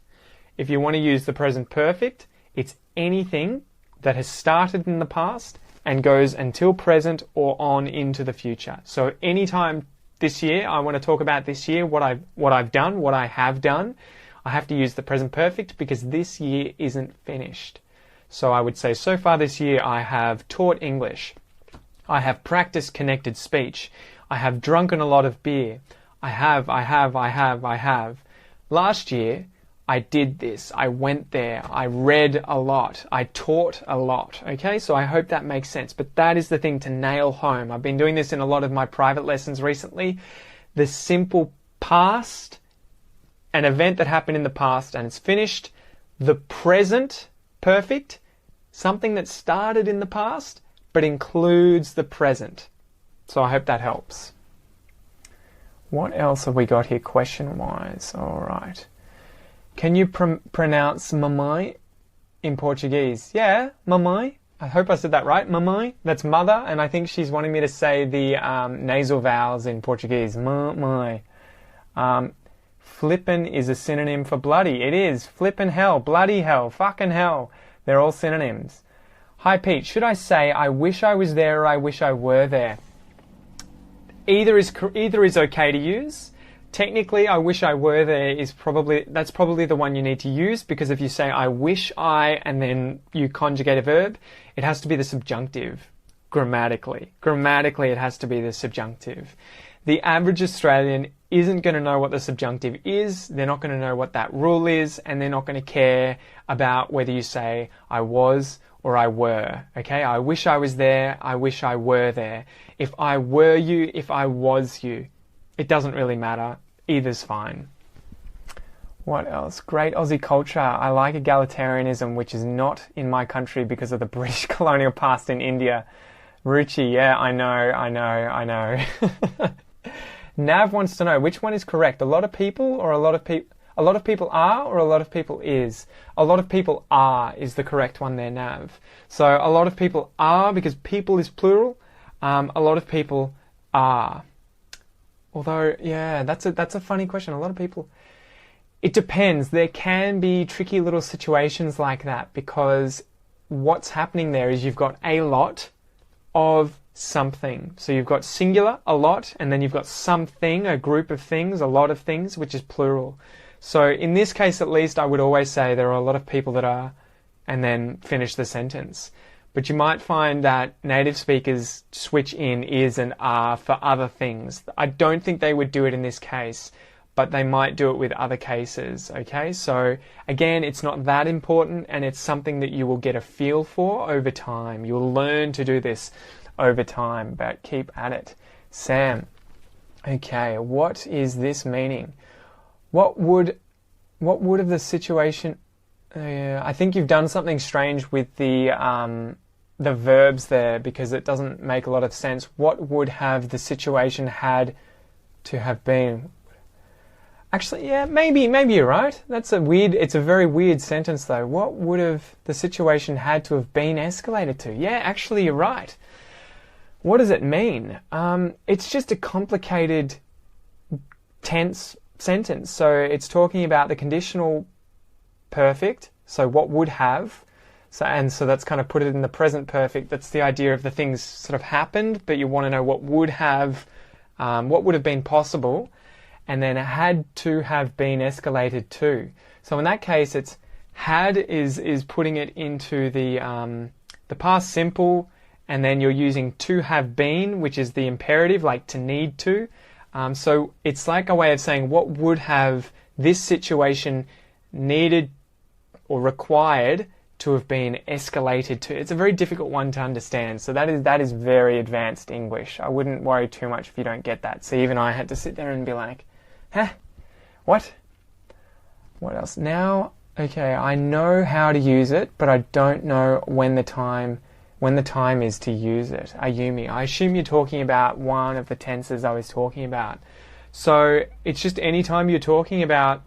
If you want to use the present perfect, it's anything that has started in the past and goes until present or on into the future. So anytime this year, I want to talk about this year, what I've done, what I have done, I have to use the present perfect because this year isn't finished. So I would say, so far this year, I have taught English. I have practiced connected speech. I have drunken a lot of beer. I have. Last year, I did this. I went there. I read a lot. I taught a lot. Okay, so I hope that makes sense. But that is the thing to nail home. I've been doing this in a lot of my private lessons recently. The simple past, an event that happened in the past and it's finished. The present perfect, something that started in the past but includes the present. So I hope that helps. What else have we got here question-wise? All right. Can you pronounce mamãe in Portuguese? Yeah, mamãe. I hope I said that right. Mamãe. That's mother, and I think she's wanting me to say the nasal vowels in Portuguese. Mamãe. Flippin' is a synonym for bloody. It is. Flippin' hell, bloody hell, fucking hell. They're all synonyms. Hi Pete, should I say I wish I was there or I wish I were there? Either is okay to use. Technically, I wish I were there that's probably the one you need to use, because if you say I wish I and then you conjugate a verb, it has to be the subjunctive grammatically. Grammatically, it has to be the subjunctive. The average Australian isn't going to know what the subjunctive is, they're not going to know what that rule is, and they're not going to care about whether you say I was or I were. Okay, I wish I was there, I wish I were there. If I were you, if I was you. It doesn't really matter. Either's fine. What else? Great Aussie culture. I like egalitarianism, which is not in my country because of the British colonial past in India. Ruchi, yeah, I know. Nav wants to know, which one is correct? A lot of people or a lot of people? A lot of people are or a lot of people is? A lot of people are is the correct one there, Nav. So a lot of people are, because people is plural. A lot of people are. Although, yeah, that's a funny question. A lot of people... It depends. There can be tricky little situations like that, because what's happening there is you've got a lot of something. So you've got singular, a lot, and then you've got something, a group of things, a lot of things, which is plural. So in this case, at least, I would always say there are a lot of people that are, and then finish the sentence. But you might find that native speakers switch in is and are for other things. I don't think they would do it in this case, but they might do it with other cases, okay? So again, it's not that important, and it's something that you will get a feel for over time. You'll learn to do this over time, but keep at it. Sam, okay, what is this meaning? What would have the situation... I think you've done something strange with the verbs there, because it doesn't make a lot of sense. What would have the situation had to have been? Actually, yeah, maybe you're right. It's a very weird sentence though. What would have the situation had to have been escalated to? Yeah, actually you're right. What does it mean? It's just a complicated tense sentence. So it's talking about the conditional perfect, so what would have, so that's kind of put it in the present perfect. That's the idea of the things sort of happened, but you want to know what would have been possible, and then it had to have been escalated to. So in that case, it's had is putting it into the past simple, and then you're using to have been, which is the imperative, like to need to. So it's like a way of saying what would have this situation needed or required to have been escalated to. It's a very difficult one to understand. So that is very advanced English. I wouldn't worry too much if you don't get that. So even I had to sit there and be like, huh? What else? Now Okay, I know how to use it, but I don't know when the time is to use it. Ayumi. I assume you're talking about one of the tenses I was talking about. So it's just any time you're talking about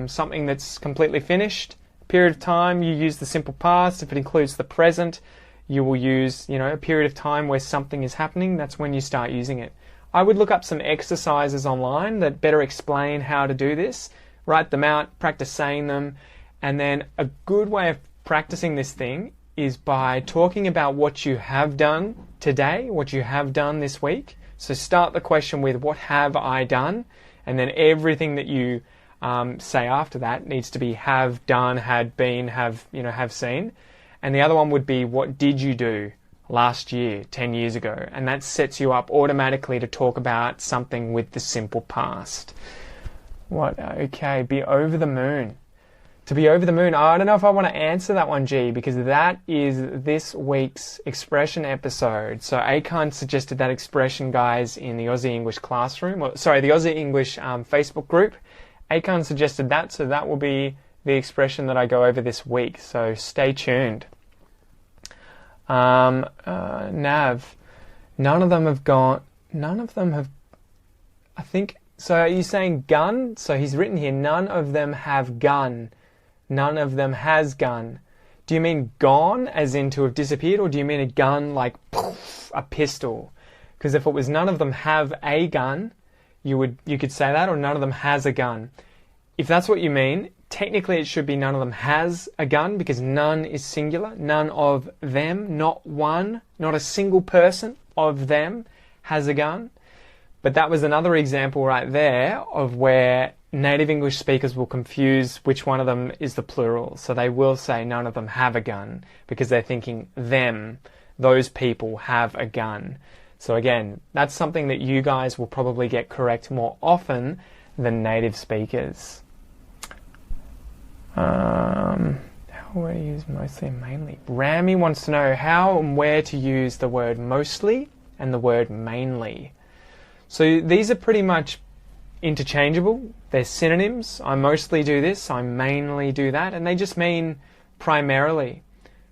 something that's completely finished, period of time, you use the simple past. If it includes the present, you will use, a period of time where something is happening. That's when you start using it. I would look up some exercises online that better explain how to do this. Write them out, practice saying them, and then a good way of practicing this thing is by talking about what you have done today, what you have done this week. So start the question with what have I done, and then everything that you say after that needs to be have done, had been, have seen. And the other one would be what did you do last year, 10 years ago, and that sets you up automatically to talk about something with the simple past. Okay, be over the moon. To be over the moon, I don't know if I want to answer that one, G, because that is this week's expression episode. So Akan suggested that expression, guys, in the Aussie English classroom. The Aussie English Facebook group. Akan suggested that, so that will be the expression that I go over this week. So stay tuned. Nav, none of them have, I think, so are you saying gun? So he's written here, none of them have gun. None of them has gun. Do you mean gone, as in to have disappeared, or do you mean a gun like poof, a pistol? Because if it was none of them have a gun, you could say that, or none of them has a gun. If that's what you mean, technically it should be none of them has a gun, because none is singular. None of them, not one, not a single person of them has a gun. But that was another example right there of where native English speakers will confuse which one of them is the plural. So they will say none of them have a gun because they're thinking them, those people have a gun. So again, that's something that you guys will probably get correct more often than native speakers. How where to use mostly and mainly. Rami wants to know how and where to use the word mostly and the word mainly. So these are pretty much interchangeable. They're synonyms. I mostly do this, I mainly do that, and they just mean primarily.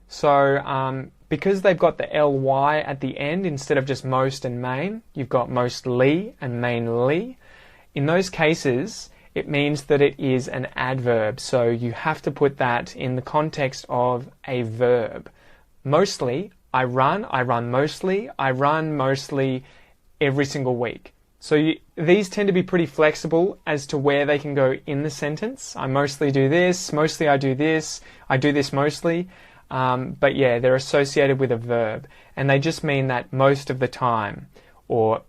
So because they've got the ly at the end instead of just most and main, you've got mostly and mainly. In those cases, it means that it is an adverb. So you have to put that in the context of a verb. Mostly, I run mostly, I run mostly every single week. So these tend to be pretty flexible as to where they can go in the sentence. I mostly do this, mostly I do this mostly. But yeah, they're associated with a verb, and they just mean that most of the time, or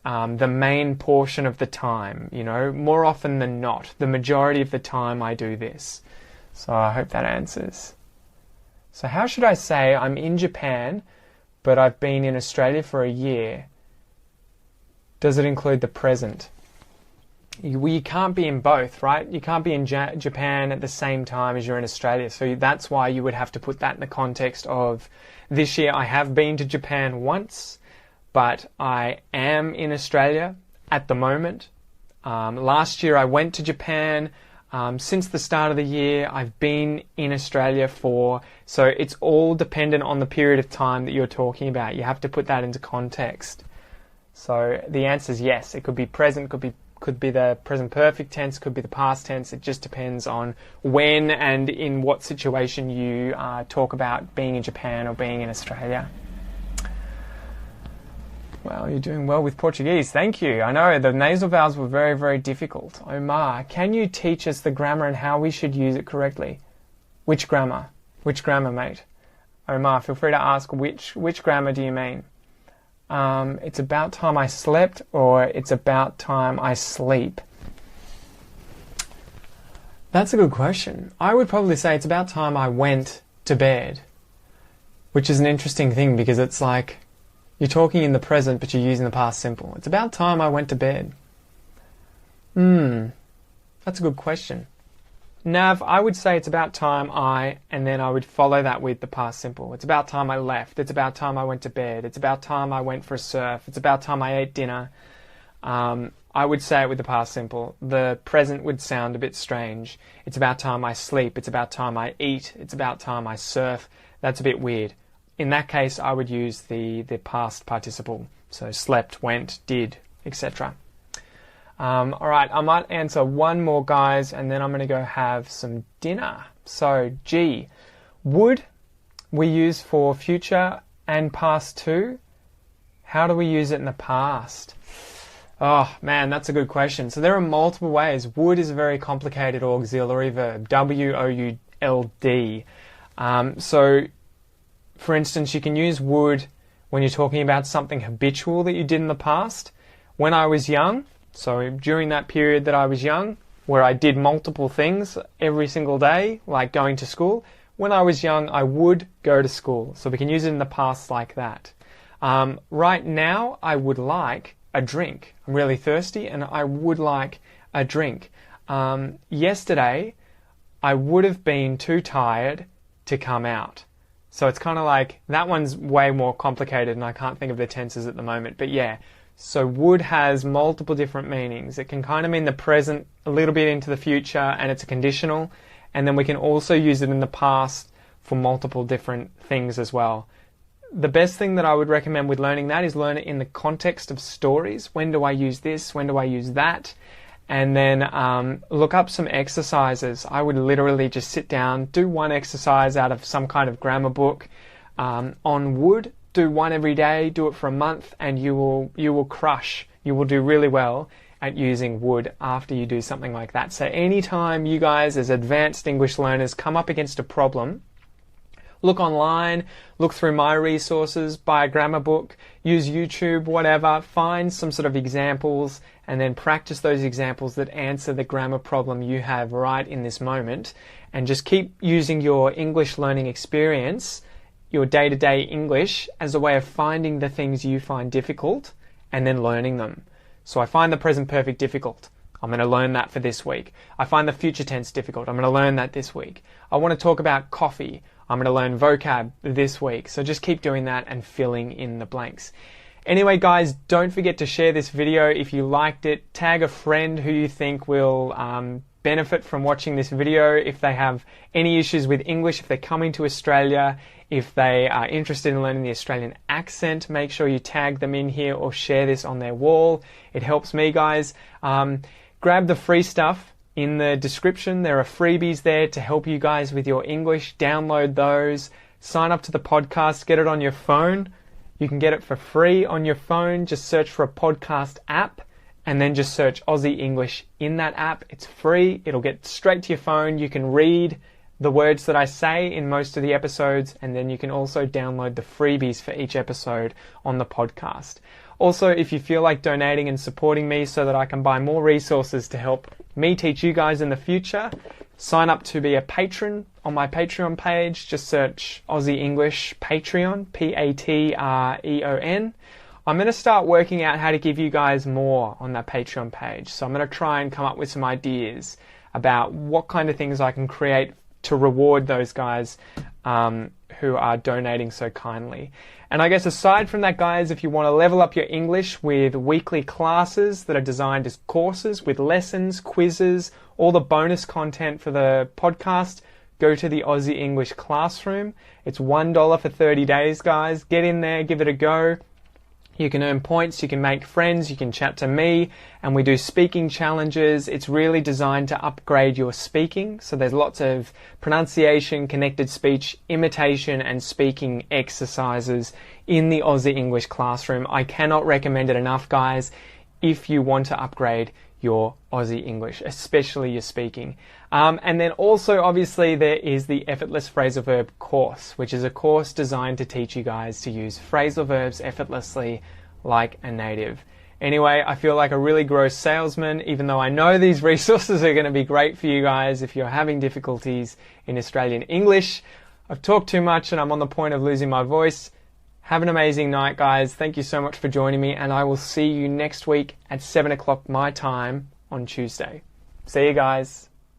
the main portion of the time, more often than not. The majority of the time I do this. So I hope that answers. So how should I say I'm in Japan, but I've been in Australia for a year? Does it include the present? You can't be in both, right? You can't be in Japan at the same time as you're in Australia. So that's why you would have to put that in the context of this year I have been to Japan once, but I am in Australia at the moment. Last year I went to Japan. Since the start of the year I've been in Australia for... So it's all dependent on the period of time that you're talking about. You have to put that into context. So the answer is yes. It could be present, could be the present perfect tense, could be the past tense. It just depends on when and in what situation you talk about being in Japan or being in Australia. Well, you're doing well with Portuguese. Thank you. I know the nasal vowels were very, very difficult. Omar, can you teach us the grammar and how we should use it correctly? Which grammar? Which grammar, mate? Omar, feel free to ask which grammar do you mean? It's about time I slept, or it's about time I sleep? That's a good question. I would probably say it's about time I went to bed, which is an interesting thing because it's like you're talking in the present but you're using the past simple. It's about time I went to bed. That's a good question. Nav, I would say it's about time and then I would follow that with the past simple. It's about time I left. It's about time I went to bed. It's about time I went for a surf. It's about time I ate dinner. I would say it with the past simple. The present would sound a bit strange. It's about time I sleep. It's about time I eat. It's about time I surf. That's a bit weird. In that case, I would use the past participle. So slept, went, did, etc. Alright, I might answer one more, guys, and then I'm going to go have some dinner. So, G. Would we use for future and past too? How do we use it in the past? Oh, man, that's a good question. So there are multiple ways. Would is a very complicated auxiliary verb. W-O-U-L-D. So, for instance, you can use would when you're talking about something habitual that you did in the past. When I was young, so during that period that I was young, where I did multiple things every single day, like going to school, when I was young, I would go to school. So we can use it in the past like that. Right now, I would like a drink. I'm really thirsty and I would like a drink. Yesterday, I would have been too tired to come out. So it's kind of like, that one's way more complicated and I can't think of the tenses at the moment. But yeah, so would has multiple different meanings. It can kind of mean the present, a little bit into the future, and it's a conditional. And then we can also use it in the past for multiple different things as well. The best thing that I would recommend with learning that is learn it in the context of stories. When do I use this? When do I use that? And then look up some exercises. I would literally just sit down, do one exercise out of some kind of grammar book on would. Do one every day, do it for a month, and you will crush. You will do really well at using would after you do something like that. So anytime you guys as advanced English learners come up against a problem, look online, look through my resources, buy a grammar book, use YouTube, whatever, find some sort of examples and then practice those examples that answer the grammar problem you have right in this moment, and just keep using your English learning experience, your day-to-day English, as a way of finding the things you find difficult and then learning them. So I find the present perfect difficult. I'm going to learn that for this week. I find the future tense difficult. I'm going to learn that this week. I want to talk about coffee. I'm going to learn vocab this week. So just keep doing that and filling in the blanks. Anyway, guys, don't forget to share this video if you liked it. Tag a friend who you think will benefit from watching this video. If they have any issues with English, if they're coming to Australia, if they are interested in learning the Australian accent, make sure you tag them in here or share this on their wall. It helps me, guys. Grab the free stuff in the description. There are freebies there to help you guys with your English. Download those. Sign up to the podcast. Get it on your phone. You can get it for free on your phone. Just search for a podcast app and then just search Aussie English in that app. It's free. It'll get straight to your phone. You can read the words that I say in most of the episodes, and then you can also download the freebies for each episode on the podcast. Also, if you feel like donating and supporting me so that I can buy more resources to help me teach you guys in the future, sign up to be a patron on my Patreon page. Just search Aussie English Patreon, Patreon. I'm going to start working out how to give you guys more on that Patreon page. So I'm going to try and come up with some ideas about what kind of things I can create to reward those guys who are donating so kindly. And I guess aside from that, guys, if you want to level up your English with weekly classes that are designed as courses with lessons, quizzes, all the bonus content for the podcast, go to the Aussie English Classroom. It's $1 for 30 days, guys. Get in there, give it a go. You can earn points, you can make friends, you can chat to me, and we do speaking challenges. It's really designed to upgrade your speaking. So there's lots of pronunciation, connected speech, imitation, and speaking exercises in the Aussie English Classroom. I cannot recommend it enough, guys, if you want to upgrade your Aussie English, especially your speaking. And then also, obviously, there is the Effortless Phrasal Verb course, which is a course designed to teach you guys to use phrasal verbs effortlessly like a native. Anyway, I feel like a really gross salesman, even though I know these resources are going to be great for you guys if you're having difficulties in Australian English. I've talked too much and I'm on the point of losing my voice. Have an amazing night, guys. Thank you so much for joining me, and I will see you next week at 7 o'clock my time on Tuesday. See you guys.